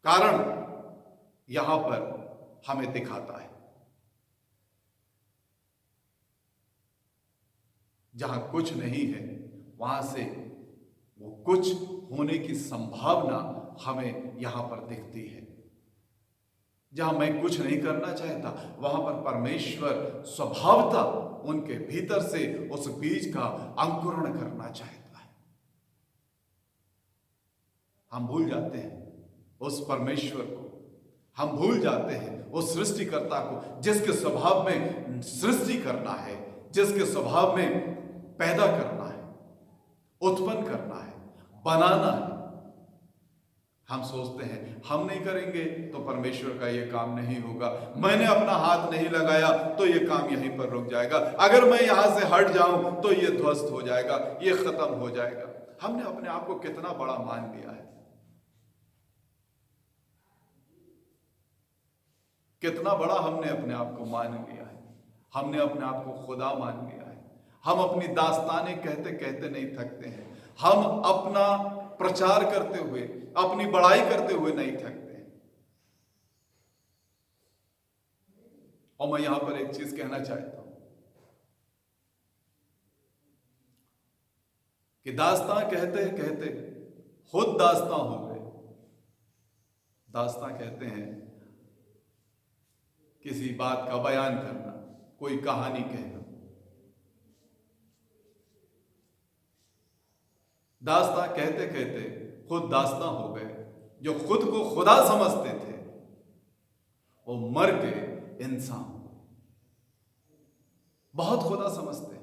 कारण यहां पर हमें दिखाता है। जहां कुछ नहीं है वहां से वो कुछ होने की संभावना हमें यहां पर दिखती है। जहां मैं कुछ नहीं करना चाहता वहां पर परमेश्वर स्वभावतः उनके भीतर से उस बीज का अंकुरण करना चाहता है। हम भूल जाते हैं उस परमेश्वर को, हम भूल जाते हैं उस सृष्टिकर्ता को जिसके स्वभाव में सृष्टि करना है, जिसके स्वभाव में पैदा करना है, उत्पन्न करना है, बनाना है। हम सोचते हैं हम नहीं करेंगे तो परमेश्वर का यह काम नहीं होगा, मैंने अपना हाथ नहीं लगाया तो यह काम यहीं पर रुक जाएगा, अगर मैं यहां से हट जाऊं तो यह ध्वस्त हो जाएगा, यह खत्म हो जाएगा। हमने अपने आप को कितना बड़ा मान लिया है, कितना बड़ा हमने अपने आप को मान लिया है। हमने अपने आप को खुदा मान लिया है। हम अपनी दास्तानें कहते कहते नहीं थकते हैं, हम अपना प्रचार करते हुए, अपनी बड़ाई करते हुए नहीं थकते हैं। और मैं यहां पर एक चीज कहना चाहता हूं कि दास्तां कहते कहते खुद दास्तां हो गए। दास्तां कहते हैं किसी बात का बयान करना, कोई कहानी कहना। दास्तां कहते कहते खुद दास्तां हो गए। जो खुद को खुदा समझते थे वो मर के इंसान, बहुत खुदा समझते हैं।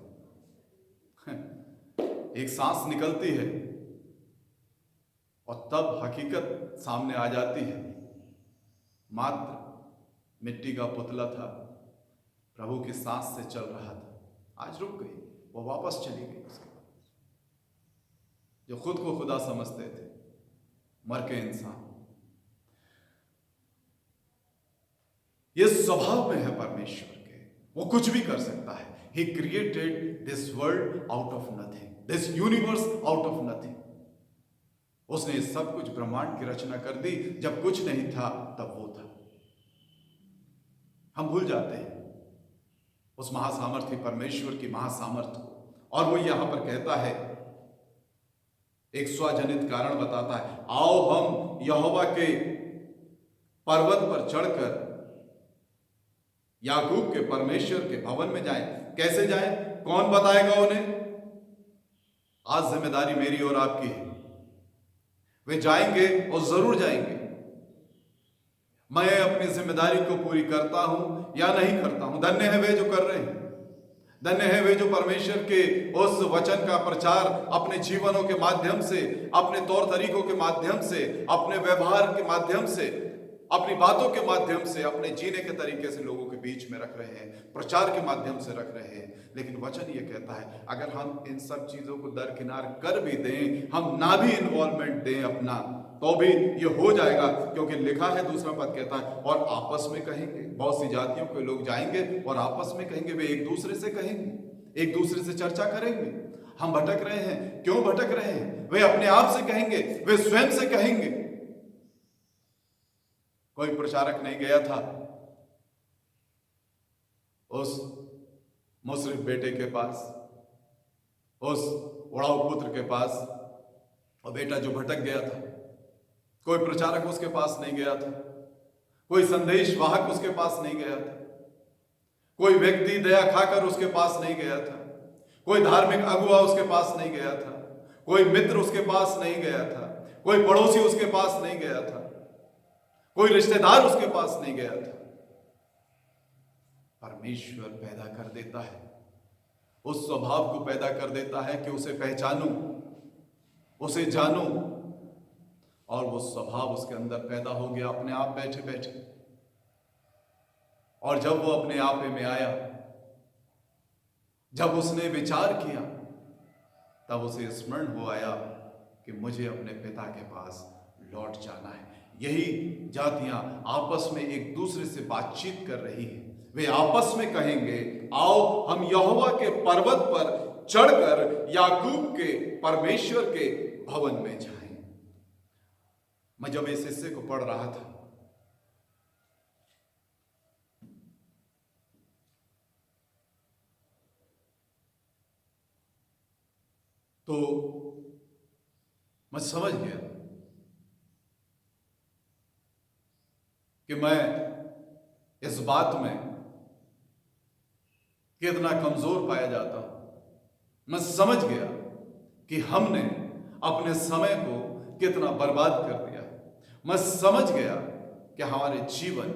एक सांस निकलती है और तब हकीकत सामने आ जाती है। मात्र मिट्टी का पुतला था, प्रभु की सांस से चल रहा था, आज रुक गई, वो वापस चली गई। उसके बाद जो खुद को खुदा समझते थे मर के इंसान। ये स्वभाव में है परमेश्वर के, वो कुछ भी कर सकता है। He created this world out of nothing, this universe out of nothing. उसने सब कुछ ब्रह्मांड की रचना कर दी, जब कुछ नहीं था तब वो था। हम भूल जाते हैं उस महासामर्थ्य परमेश्वर की महासामर्थ्य को, और वो यहां पर कहता है, एक स्वजनित कारण बताता है, आओ हम यहोवा के पर्वत पर चढ़कर याकूब के परमेश्वर के भवन में जाएं। कैसे जाएं? कौन बताएगा उन्हें? आज जिम्मेदारी मेरी और आपकी है। वे जाएंगे और जरूर जाएंगे। मैं अपनी जिम्मेदारी को पूरी करता हूं या नहीं करता हूं। धन्य है वे जो कर रहे हैं, धन्य है वे जो परमेश्वर के उस वचन का प्रचार अपने जीवनों के माध्यम से, अपने तौर तरीकों के माध्यम से, अपने व्यवहार के माध्यम से, अपनी बातों के माध्यम से, अपने जीने के तरीके से लोगों के बीच में रख रहे हैं, प्रचार के माध्यम से रख रहे हैं। लेकिन वचन ये कहता है, अगर हम इन सब चीजों को दरकिनार कर भी दें, हम ना भी इन्वॉल्वमेंट दें अपना, तो भी ये हो जाएगा। क्योंकि लिखा है, दूसरा पद कहता है, और आपस में कहेंगे। बहुत सी जातियों के लोग जाएंगे और आपस में कहेंगे, वे एक दूसरे से कहेंगे, एक दूसरे से चर्चा करेंगे, हम भटक रहे हैं, क्यों भटक रहे हैं। वे अपने आप से कहेंगे, वे स्वयं से कहेंगे। कोई प्रचारक नहीं गया था उस मुसरिफ बेटे के पास, उस उड़ाऊ पुत्र के पास, और बेटा जो भटक गया था, कोई प्रचारक उसके पास नहीं गया था, कोई संदेश वाहक उसके पास नहीं गया था, कोई व्यक्ति दया खाकर उसके पास नहीं गया था, कोई धार्मिक अगुवा उसके पास नहीं गया था, कोई मित्र उसके पास नहीं गया था, कोई पड़ोसी उसके पास नहीं गया था, कोई रिश्तेदार उसके पास नहीं गया था। परमेश्वर पैदा कर देता है, उस स्वभाव को पैदा कर देता है कि उसे पहचानूं, उसे जानूं, और वो स्वभाव उसके अंदर पैदा हो गया अपने आप बैठे बैठे। और जब वो अपने आपे में आया, जब उसने विचार किया, तब उसे स्मरण हो आया कि मुझे अपने पिता के पास लौट जाना है। यही जातियां आपस में एक दूसरे से बातचीत कर रही हैं। वे आपस में कहेंगे, आओ हम यहोवा के पर्वत पर चढ़कर याकूब के परमेश्वर के भवन में जाएं। मैं जब इस हिस्से को पढ़ रहा था तो मैं समझ गया कि मैं इस बात में कितना कमजोर पाया जाता हूं। मैं समझ गया कि हमने अपने समय को कितना बर्बाद कर दिया। मैं समझ गया कि हमारे जीवन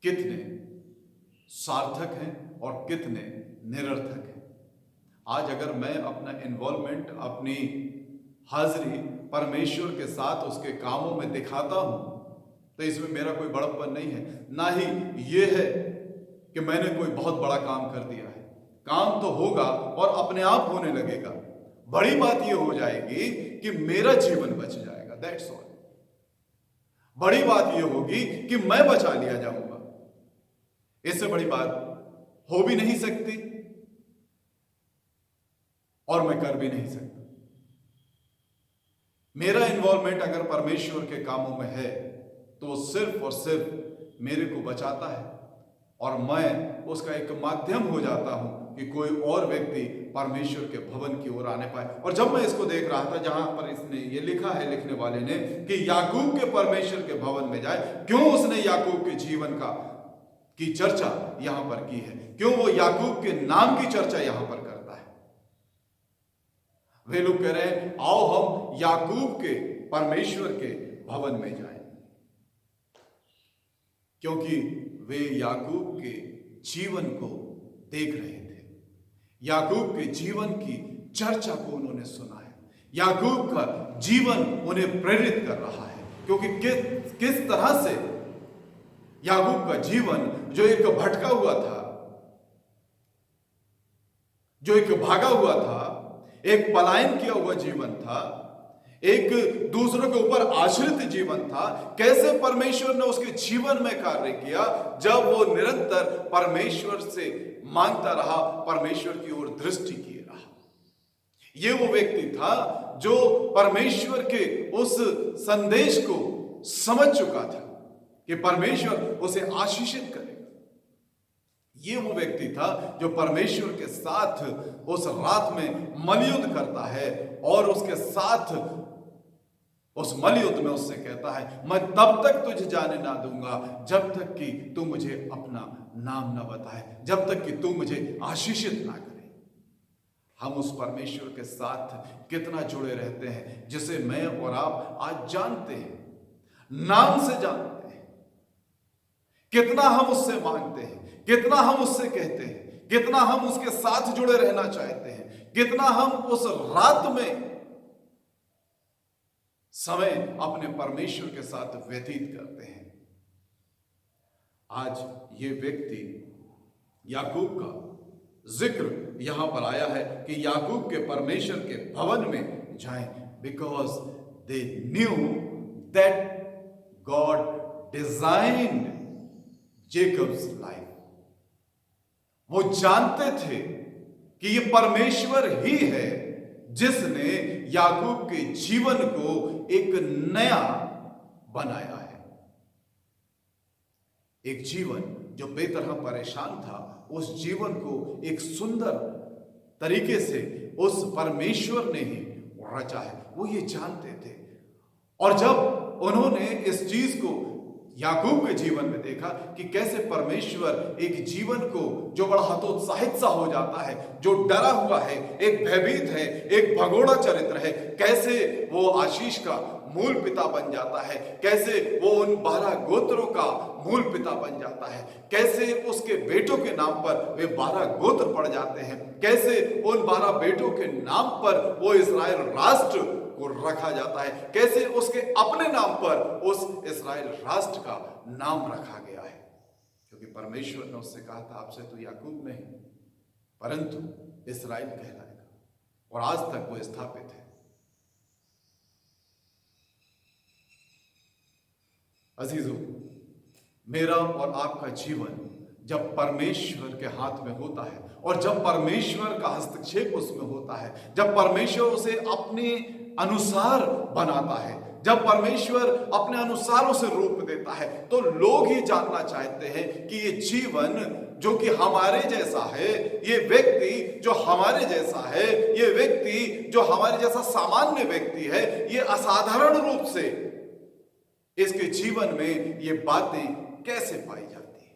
कितने सार्थक हैं और कितने निरर्थक हैं। आज अगर मैं अपना इन्वॉल्वमेंट, अपनी हाजिरी परमेश्वर के साथ उसके कामों में दिखाता हूं, तो इसमें मेरा कोई बड़प्पन नहीं है। ना ही ये है कि मैंने कोई बहुत बड़ा काम कर दिया है। काम तो होगा और अपने आप होने लगेगा। बड़ी बात यह हो जाएगी कि मेरा जीवन बच जाएगा, दैट्स ऑल। बड़ी बात यह होगी कि मैं बचा लिया जाऊंगा। इससे बड़ी बात हो भी नहीं सकती और मैं कर भी नहीं सकता। मेरा इन्वॉल्वमेंट अगर परमेश्वर के कामों में है तो वो सिर्फ और सिर्फ मेरे को बचाता है और मैं उसका एक माध्यम हो जाता हूं कि कोई और व्यक्ति परमेश्वर के भवन की ओर आने पाए। और जब मैं इसको देख रहा था, जहां पर इसने ये लिखा है, लिखने वाले ने, कि याकूब के परमेश्वर के भवन में जाए, क्यों उसने याकूब के जीवन की चर्चा यहां पर की है? क्यों वो याकूब के नाम की चर्चा यहां पर करता है? वे लोग कह रहे हैं, आओ हम याकूब के परमेश्वर के भवन में जाएं, क्योंकि वे याकूब के जीवन को देख रहे थे। याकूब के जीवन की चर्चा को उन्होंने सुना है। याकूब का जीवन उन्हें प्रेरित कर रहा है, क्योंकि किस तरह से याकूब का जीवन, जो एक भटका हुआ था, जो एक भागा हुआ था, एक पलायन किया हुआ जीवन था, एक दूसरों के ऊपर आश्रित जीवन था, कैसे परमेश्वर ने उसके जीवन में कार्य किया जब वो निरंतर परमेश्वर से मांगता रहा, परमेश्वर की ओर दृष्टि किए रहा। ये वो व्यक्ति था जो परमेश्वर के उस संदेश को समझ चुका था कि परमेश्वर उसे आशीषित करेगा। ये वो व्यक्ति था जो परमेश्वर के साथ उस रात में मलयुद्ध करता है और उसके साथ उस मलयुद्ध में उससे कहता है, मैं तब तक तुझे जाने ना दूंगा जब तक कि तू मुझे अपना नाम ना बताए, जब तक कि तू मुझे आशीषित ना करे। हम उस परमेश्वर के साथ कितना जुड़े रहते हैं, जिसे मैं और आप आज जानते हैं, नाम से जानते हैं। कितना हम उससे मांगते हैं, कितना हम उससे कहते हैं, कितना हम उसके साथ जुड़े रहना चाहते हैं, कितना हम उस रात में समय अपने परमेश्वर के साथ व्यतीत करते हैं। आज ये व्यक्ति याकूब का जिक्र यहां पर आया है कि याकूब के परमेश्वर के भवन में जाएं, because they knew that God designed Jacob's life. वो जानते थे कि ये परमेश्वर ही है जिसने याकूब के जीवन को एक नया बनाया है। एक जीवन जो बेतरह परेशान था, उस जीवन को एक सुंदर तरीके से उस परमेश्वर ने ही रचा है। वो ये जानते थे। और जब उन्होंने इस चीज को याकूब के जीवन में देखा कि कैसे परमेश्वर एक जीवन को जो बड़ा हतोत्साहित सा हो जाता है, जो डरा हुआ है, एक भयभीत है, एक भगोड़ा चरित्र है, कैसे वो आशीष का मूल पिता बन जाता है, कैसे वो उन 12 गोत्रों का मूल पिता बन जाता है, कैसे उसके बेटों के नाम पर वे 12 गोत्र पड़ जाते हैं, कैसे उन 12 बेटों के नाम पर वो इस्राएल राष्ट्र को रखा जाता है, कैसे उसके अपने नाम पर उस इस्राएल राष्ट्र का नाम रखा गया है, क्योंकि परमेश्वर ने उससे कहा था आपसे तो याकूब नहीं परंतु इस्राएल कहलाएगा, और आज तक वो स्थापित है। अजीजों, मेरा और आपका जीवन जब परमेश्वर के हाथ में होता है और जब परमेश्वर का हस्तक्षेप उसमें होता है, जब परमेश्वर उसे अपने अनुसार बनाता है, जब परमेश्वर अपने अनुसार उसे रूप देता है, तो लोग ही जानना चाहते हैं कि ये जीवन जो कि हमारे जैसा है, ये व्यक्ति जो हमारे जैसा है, ये व्यक्ति जो हमारे जैसा सामान्य व्यक्ति है, ये असाधारण रूप से इसके जीवन में ये बातें कैसे पाई जाती है,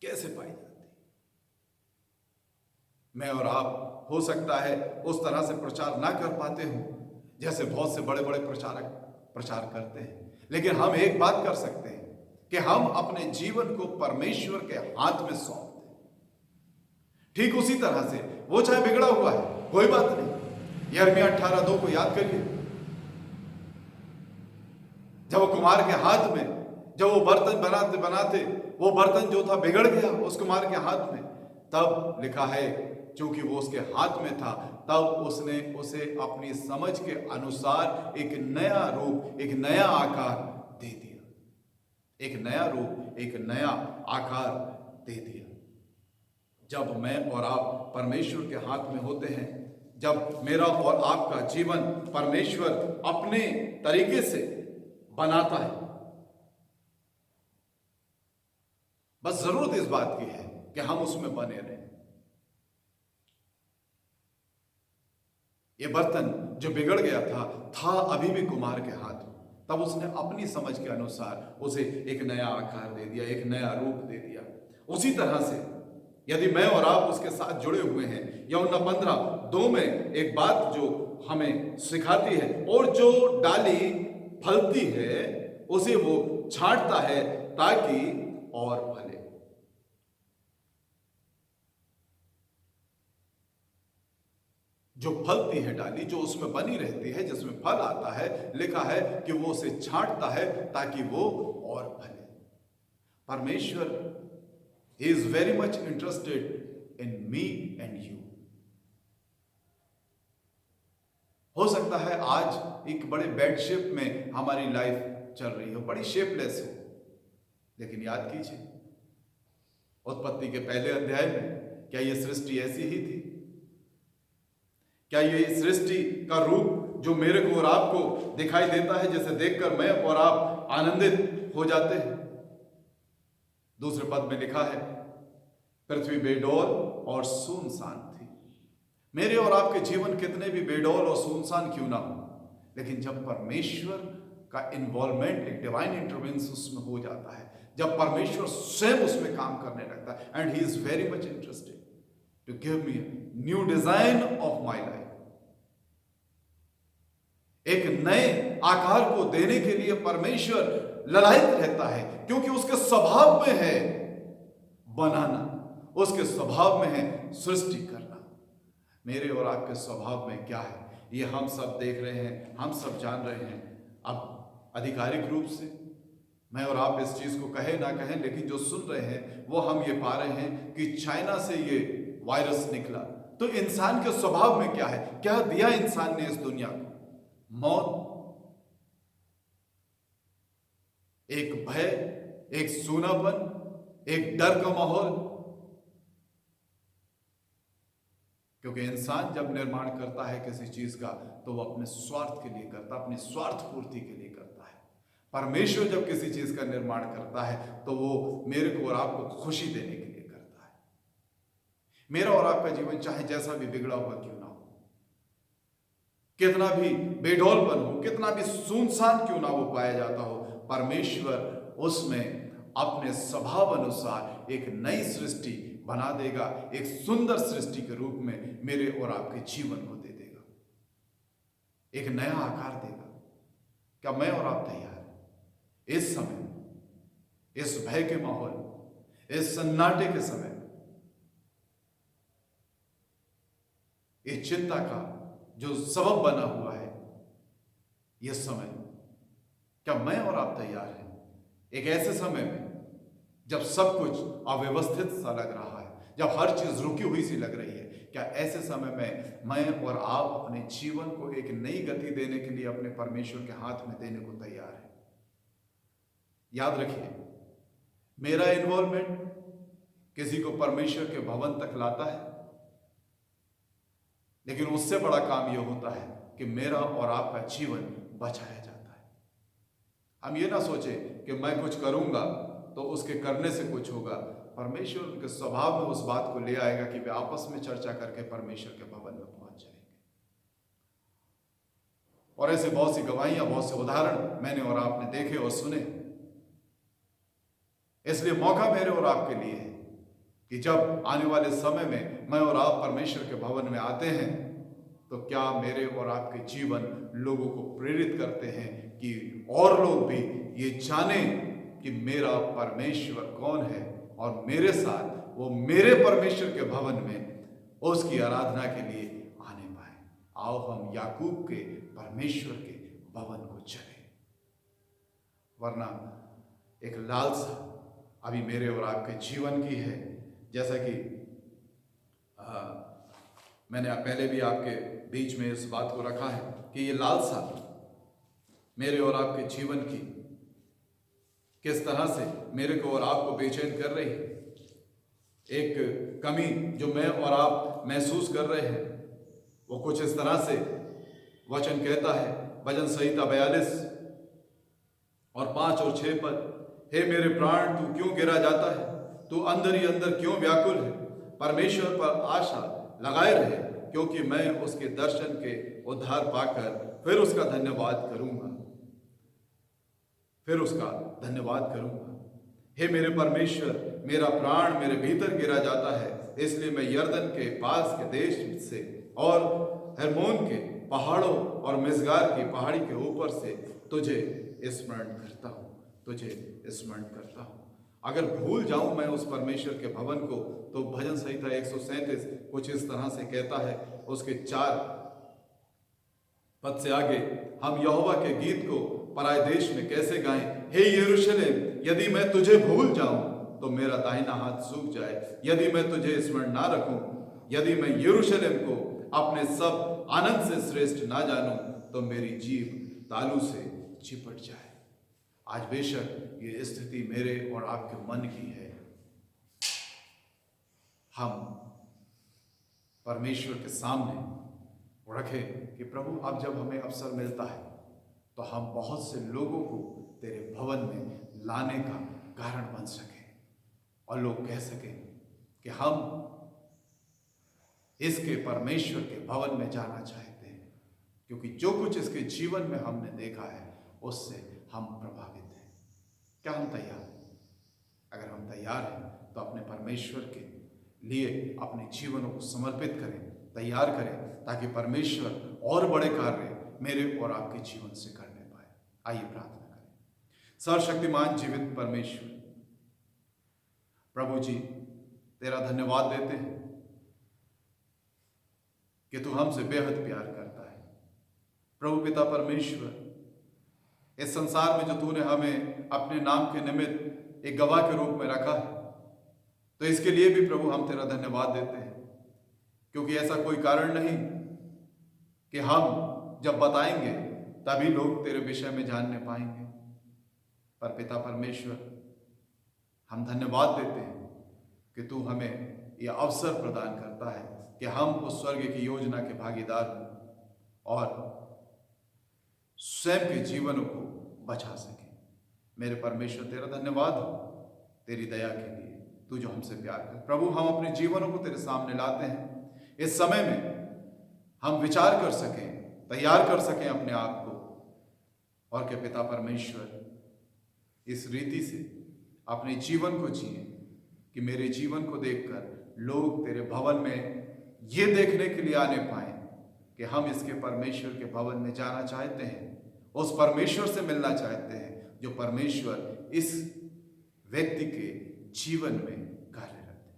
कैसे पाई जाती है। मैं और आप हो सकता है उस तरह से प्रचार ना कर पाते हो जैसे बहुत से बड़े बड़े प्रचारक प्रचार करते हैं, लेकिन हम एक बात कर सकते हैं कि हम अपने जीवन को परमेश्वर के हाथ में सौंप दें। ठीक उसी तरह से वो चाहे बिगड़ा हुआ है, कोई बात नहीं, यिर्मयाह 18:2 को याद करिए। जब वो कुम्हार के हाथ में, जब वो बर्तन बनाते बनाते वो बर्तन जो था बिगड़ गया उस कुम्हार के हाथ में, तब लिखा है क्योंकि वो उसके हाथ में था, तब उसने उसे अपनी समझ के अनुसार एक नया रूप, एक नया आकार दे दिया, एक नया रूप, एक नया आकार दे दिया। जब मैं और आप परमेश्वर के हाथ में होते हैं, जब मेरा और आपका जीवन परमेश्वर अपने तरीके से बनाता है, बस जरूरत इस बात की है कि हम उसमें बने रहें। ये बर्तन जो बिगड़ गया था अभी भी कुम्हार के हाथ में, तब उसने अपनी समझ के अनुसार उसे एक नया आकार दे दिया, एक नया रूप दे दिया। उसी तरह से यदि मैं और आप उसके साथ जुड़े हुए हैं, यूहन्ना 15:2 में एक बात जो हमें सिखाती है, और जो डाली फलती है उसे वो छांटता है ताकि और फले। जो फलती है डाली, जो उसमें बनी रहती है, जिसमें फल आता है, लिखा है कि वो उसे छांटता है ताकि वो और फले। परमेश्वर is very much interested in me and you. हो सकता है आज एक बड़े बैड शेप में हमारी लाइफ चल रही हो, बड़ी शेपलेस हो, लेकिन याद कीजिए उत्पत्ति के पहले अध्याय में क्या ये सृष्टि ऐसी ही थी? क्या ये सृष्टि का रूप जो मेरे को और आपको दिखाई देता है, जैसे देखकर मैं और आप आनंदित हो जाते हैं? दूसरे पद में लिखा है पृथ्वी बेडौल और सुनसान थी। मेरे और आपके जीवन कितने भी बेडौल और सुनसान क्यों ना हो, लेकिन जब परमेश्वर का इन्वॉल्वमेंट, एक डिवाइन इंटरवेंशन उसमें हो जाता है, जब परमेश्वर स्वयं उसमें काम करने लगता है, and he is very much interested to give me new design of my life, एक नए आकार को देने के लिए परमेश्वर ललायत रहता है, क्योंकि उसके स्वभाव में है बनाना, उसके स्वभाव में है सृष्टि करना। मेरे और आपके स्वभाव में क्या है ये हम सब देख रहे हैं, हम सब जान रहे हैं। अब आधिकारिक रूप से मैं और आप इस चीज को कहें ना कहें, लेकिन जो सुन रहे हैं वो हम ये पा रहे हैं कि चाइना से ये वायरस निकला, तो इंसान के स्वभाव में क्या है? क्या दिया इंसान ने इस दुनिया को? मौत, एक भय, एक सूनापन, एक डर का माहौल। क्योंकि इंसान जब निर्माण करता है किसी चीज का तो वो अपने स्वार्थ के लिए करता है, अपनी स्वार्थ पूर्ति के लिए करता है। परमेश्वर जब किसी चीज का निर्माण करता है तो वो मेरे को और आपको खुशी देने के लिए करता है। मेरा और आपका जीवन चाहे जैसा भी बिगड़ा हुआ क्यों ना हो, कितना भी बेडौलपन हो, कितना भी सुनसान क्यों ना वो पाया जाता हो, परमेश्वर उसमें अपने स्वभाव अनुसार एक नई सृष्टि बना देगा, एक सुंदर सृष्टि के रूप में मेरे और आपके जीवन को दे देगा, एक नया आकार देगा। क्या मैं और आप तैयार हैं? इस समय, इस भय के माहौल, इस सन्नाटे के समय, इस चिंता का जो सबब बना हुआ है, यह समय, क्या मैं और आप तैयार हैं एक ऐसे समय में जब सब कुछ अव्यवस्थित सा लग रहा है, जब हर चीज रुकी हुई सी लग रही है, क्या ऐसे समय में मैं और आप अपने जीवन को एक नई गति देने के लिए अपने परमेश्वर के हाथ में देने को तैयार है? याद रखिए, मेरा इन्वॉल्वमेंट किसी को परमेश्वर के भवन तक लाता है, लेकिन उससे बड़ा काम यह होता है कि मेरा और आपका जीवन बचाया जाता है। हम ये ना सोचें कि मैं कुछ करूंगा तो उसके करने से कुछ होगा। परमेश्वर उनके स्वभाव में उस बात को ले आएगा कि वे आपस में चर्चा करके परमेश्वर के भवन में पहुंच जाएंगे। और ऐसे बहुत सी गवाहियां, बहुत से उदाहरण मैंने और आपने देखे और सुने। इसलिए मौका मेरे और आपके लिए है कि जब आने वाले समय में मैं और आप परमेश्वर के भवन में आते हैं तो क्या मेरे और आपके जीवन लोगों को प्रेरित करते हैं कि और लोग भी ये जाने कि मेरा परमेश्वर कौन है और मेरे साथ वो मेरे परमेश्वर के भवन में उसकी आराधना के लिए आने पाए। आओ हम याकूब के परमेश्वर के भवन को चले। वरना एक लालसा अभी मेरे और आपके जीवन की है, जैसा कि मैंने पहले भी आपके बीच में इस बात को रखा है कि ये लालसा मेरे और आपके जीवन की किस तरह से मेरे को और आपको बेचैन कर रही है। एक कमी जो मैं और आप महसूस कर रहे हैं वो कुछ इस तरह से वचन कहता है, भजन संहिता 42 और 5 और 6 पद, हे मेरे प्राण तू क्यों गिरा जाता है, तू अंदर ही अंदर क्यों व्याकुल है, परमेश्वर पर आशा लगाए रहे, क्योंकि मैं उसके दर्शन के उद्धार पाकर फिर उसका धन्यवाद करूंगा, फिर उसका धन्यवाद करूंगा। हे मेरे परमेश्वर, मेरा प्राण मेरे भीतर गिरा जाता है, इसलिए मैं यरदन के पास के देश से और हेर्मोन के पहाड़ों और मिस्गार की पहाड़ी के ऊपर से तुझे स्मरण करता हूँ, तुझे स्मरण करता हूँ। अगर भूल जाऊं मैं उस परमेश्वर के भवन को तो भजन संहिता 137 कुछ इस तरह से कहता है, उसके 4 पद से आगे, हम यहोवा के गीत को पराय देश में कैसे गाएं, हे यरूशलेम, यदि मैं तुझे भूल जाऊं तो मेरा दाहिना हाथ सूख जाए, यदि मैं तुझे स्मरण ना रखूं, यदि मैं यरूशलेम को अपने सब आनंद से श्रेष्ठ ना जानूं तो मेरी जीभ तालू से चिपट जाए। आज बेशक ये स्थिति मेरे और आपके मन की है। हम परमेश्वर के सामने रखें कि प्रभु अब जब हमें अवसर मिलता है तो हम बहुत से लोगों को तेरे भवन में लाने का कारण बन सकें और लोग कह सकें कि हम इसके परमेश्वर के भवन में जाना चाहते हैं, क्योंकि जो कुछ इसके जीवन में हमने देखा है उससे हम प्रभावित हैं। क्या हम तैयार हैं? अगर हम तैयार हैं तो अपने परमेश्वर के लिए अपने जीवनों को समर्पित करें, तैयार करें, ताकि परमेश्वर और बड़े कार्य मेरे और आपके जीवन से करने पाए। आइए प्रार्थना करें। सर्वशक्तिमान जीवित परमेश्वर, प्रभु जी तेरा धन्यवाद देते हैं कि तू हमसे बेहद प्यार करता है। प्रभु पिता परमेश्वर, इस संसार में जो तूने हमें अपने नाम के निमित्त एक गवाह के रूप में रखा है, तो इसके लिए भी प्रभु हम तेरा धन्यवाद देते हैं, क्योंकि ऐसा कोई कारण नहीं कि हम जब बताएंगे तभी लोग तेरे विषय में जानने पाएंगे। पर पिता परमेश्वर, हम धन्यवाद देते हैं कि तू हमें यह अवसर प्रदान करता है कि हम उस स्वर्ग की योजना के भागीदार हों और स्वयं के जीवनों को बचा सकें। मेरे परमेश्वर तेरा धन्यवाद हो तेरी दया के लिए, तू जो हमसे प्यार कर। प्रभु हम अपने जीवनों को तेरे सामने लाते हैं, इस समय में हम विचार कर सकें, तैयार कर सकें अपने आप को, और के पिता परमेश्वर इस रीति से अपने जीवन को जिए कि मेरे जीवन को देखकर लोग तेरे भवन में ये देखने के लिए आने पाए कि हम इसके परमेश्वर के भवन में जाना चाहते हैं, उस परमेश्वर से मिलना चाहते हैं जो परमेश्वर इस व्यक्ति के जीवन में कार्यरत है।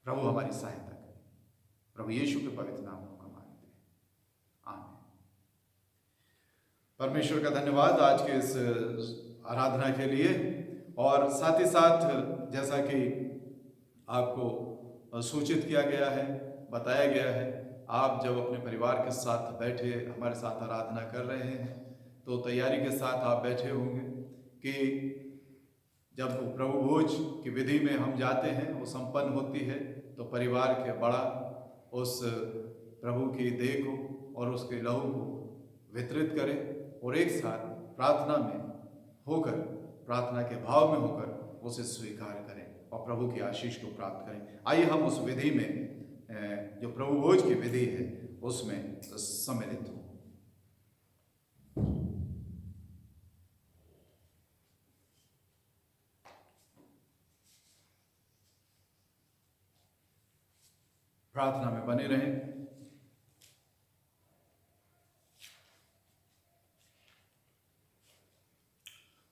प्रभु हमारी सहायता करें। प्रभु यीशु के पवित्र नाम को मांगते हैं, आमीन। परमेश्वर का धन्यवाद आज के इस आराधना के लिए। और साथ ही साथ जैसा कि आपको सूचित किया गया है, बताया गया है, आप जब अपने परिवार के साथ बैठे हमारे साथ आराधना कर रहे हैं तो तैयारी के साथ आप बैठे होंगे कि जब प्रभु भोज की विधि में हम जाते हैं, वो संपन्न होती है, तो परिवार के बड़ा उस प्रभु की देह को और उसके लहू को वितरित करें और एक साथ प्रार्थना में होकर, प्रार्थना के भाव में होकर उसे स्वीकार करें और प्रभु की आशीष को प्राप्त करें। आइए हम उस विधि में, जो प्रभु भोज की विधि है, उसमें सम्मिलित हों। प्रार्थना में बने रहें।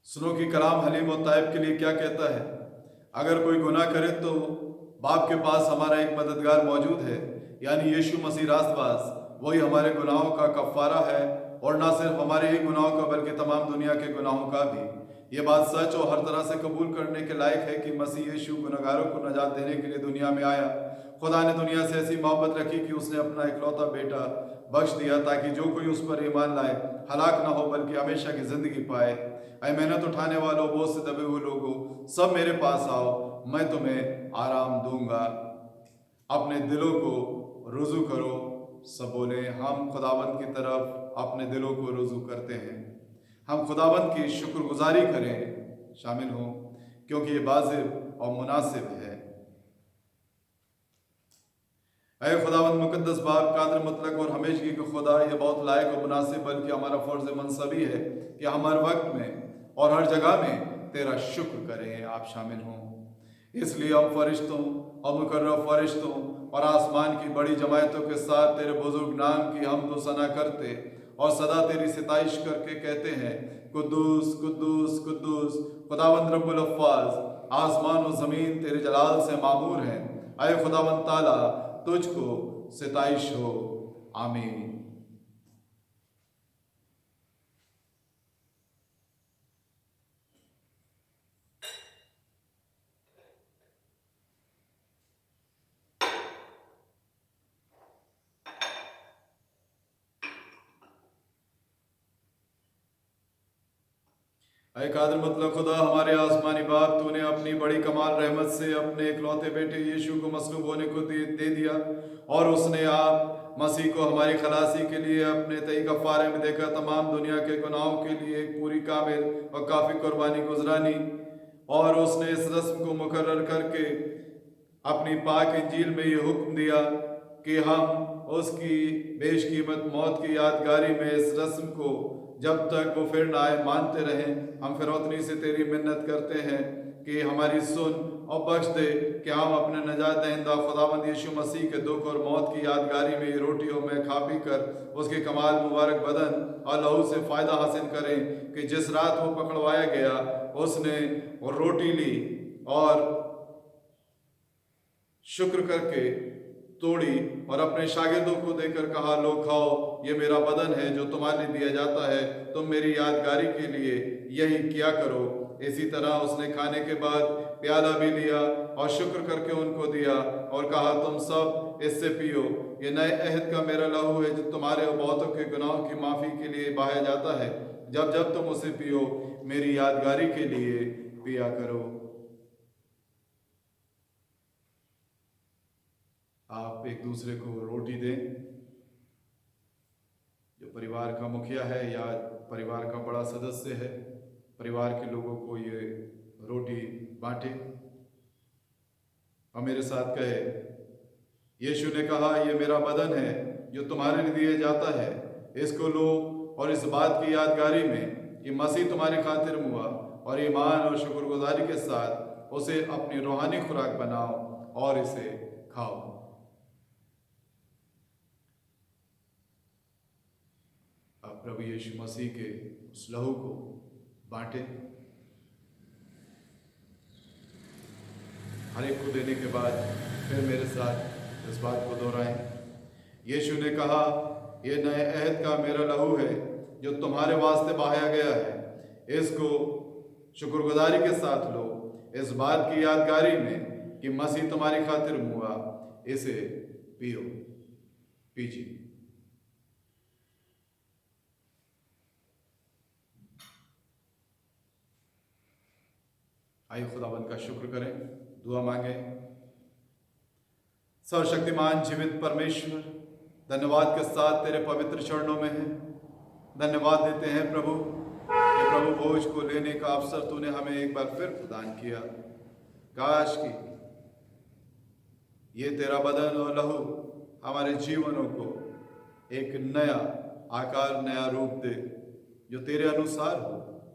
सुनो कि कलाम हलीम और ताइब के लिए क्या कहता है। अगर कोई गुनाह करे तो बाप के पास हमारा एक मददगार मौजूद है, यानी यीशु मसीह रास्तबाज। वही हमारे गुनाहों का कफ़ारा है, और ना सिर्फ हमारे ही गुनाहों का बल्कि तमाम दुनिया के गुनाहों का भी। ये बात सच और हर तरह से कबूल करने के लायक है कि मसीह यीशु गुनहगारों को नजात देने के लिए दुनिया में आया। खुदा ने दुनिया से ऐसी मोहब्बत रखी कि उसने अपना इकलौता बेटा बख्श दिया, ताकि जो कोई उस पर ईमान लाए हलाक ना हो बल्कि हमेशा की जिंदगी पाए। ऐ मेहनत उठाने वालों, बोझ से दबे हुए लोगों, सब मेरे पास आओ, मैं तुम्हें आराम दूंगा। अपने दिलों को रुजू करो। सब बोले, हम खुदावंद की तरफ अपने दिलों को रुजू करते हैं। हम खुदावंद की शुक्रगुजारी करें, शामिल हों, क्योंकि ये वाजिब और मुनासिब है। ऐ खुदावंद मुकद्दस बाप, कादिर मुतलक और हमेशगी के खुदा, ये बहुत लायक और मुनासिब बल्कि हमारा फर्ज मनसबी है कि हम हर वक्त में और हर जगह में तेरा शुक्र करें। आप शामिल हों। इसलिए हम फरिश्तों और मुकर्रब फरिश्तों और आसमान की बड़ी जमायतों के साथ तेरे बुजुर्ग नाम की हम तो सना करते और सदा तेरी सिताइश करके कहते हैं, कुद्दूस कुद्दूस कुद्दूस खुदावंद रब्बुल अफ़्फ़ाज़, आसमान और ज़मीन तेरे जलाल से मामूर हैं। ऐ खुदावंद ताला, तुझको सिताइश हो। आमीन। ऐ कादिर मतलब खुदा, हमारे आसमानी बाप, तूने अपनी बड़ी कमाल रहमत से अपने इकलौते बेटे यीशु को मसलूब होने को दे दिया, और उसने आप मसीह को हमारी खलासी के लिए अपने तय कफ़ारे में देकर तमाम दुनिया के गुनाहों के लिए एक पूरी कामिल और काफ़ी कुर्बानी गुजरानी। और उसने इस रस्म को मुकर्रर करके अपनी पाक इंजील में ये हुक्म दिया कि हम उसकी बेशकीमत मौत की यादगारी में इस रस्म को जब तक वो फिर ना आए मानते रहें। हम फिरौतनी से तेरी मिन्नत करते हैं कि हमारी सुन और बख्श दे कि हम अपने नजात दहिंदा खुदावंद यीशु मसीह के दुख और मौत की यादगारी में ये रोटियों में खा पी कर उसके कमाल मुबारक बदन और लहू से फ़ायदा हासिल करें कि जिस रात वो पकड़वाया गया उसने वो रोटी ली और शुक्र करके तोड़ी और अपने शागिर्दों को देकर कहा, लो खाओ, ये मेरा बदन है जो तुम्हारे लिए दिया जाता है, तुम मेरी यादगारी के लिए यही किया करो। इसी तरह उसने खाने के बाद प्याला भी लिया और शुक्र करके उनको दिया और कहा, तुम सब इससे पियो, ये नए अहद का मेरा लहू है जो तुम्हारे और बहुतों के गुनाहों की माफ़ी के लिए बहाया जाता है। जब जब तुम उसे पियो, मेरी यादगारी के लिए पिया करो। आप एक दूसरे को रोटी दें। जो परिवार का मुखिया है या परिवार का बड़ा सदस्य है, परिवार के लोगों को ये रोटी बांटे और मेरे साथ कहे, यीशु ने कहा, ये मेरा बदन है जो तुम्हारे लिए दिया जाता है, इसको लो और इस बात की यादगारी में कि मसीह तुम्हारी खातिर हुआ, और ईमान और शुक्रगुजारी के साथ उसे अपनी रूहानी खुराक बनाओ और इसे खाओ। अब प्रभु यीशु मसीह के उस लहू को बांटे। हर एक को देने के बाद फिर मेरे साथ इस बात को दोहराएं। यीशु ने कहा, ये नए अहद का मेरा लहू है जो तुम्हारे वास्ते बहाया गया है, इसको शुक्रगुजारी के साथ लो, इस बात की यादगारी में कि मसीह तुम्हारी खातिर हुआ। इसे पियो, पीजिए। आइए खुदावंद का शुक्र करें, दुआ मांगे। सर्वशक्तिमान जीवित परमेश्वर, धन्यवाद के साथ तेरे पवित्र चरणों में है। धन्यवाद देते हैं प्रभु कि प्रभु भोज को लेने का अवसर तूने हमें एक बार फिर प्रदान किया। काश कि ये तेरा बदन और लहू हमारे जीवनों को एक नया आकार, नया रूप दे, जो तेरे अनुसार हो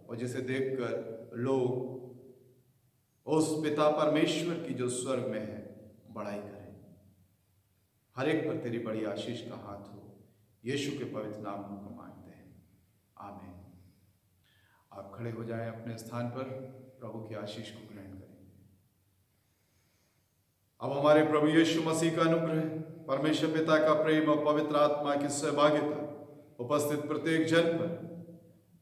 और जिसे देखकर लोग उस पिता परमेश्वर की जो स्वर्ग में है बड़ाई करें। हर एक पर तेरी बड़ी आशीष का हाथ हो, यीशु के पवित्र नाम को मांगते हैं, आमीन। आप खड़े हो जाएं अपने स्थान पर, प्रभु की आशीष को ग्रहण करें। अब हमारे प्रभु यीशु मसीह का अनुग्रह, परमेश्वर पिता का प्रेम और पवित्र आत्मा की सहभागिता उपस्थित प्रत्येक जन पर,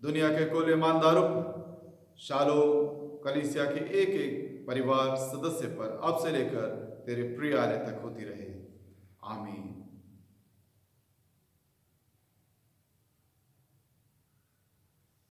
दुनिया के कुल ईमानदारों पर, शालोम कलीसिया के एक एक परिवार सदस्य पर अब से लेकर तेरे प्रिय आने तक होती रहे, आमीन।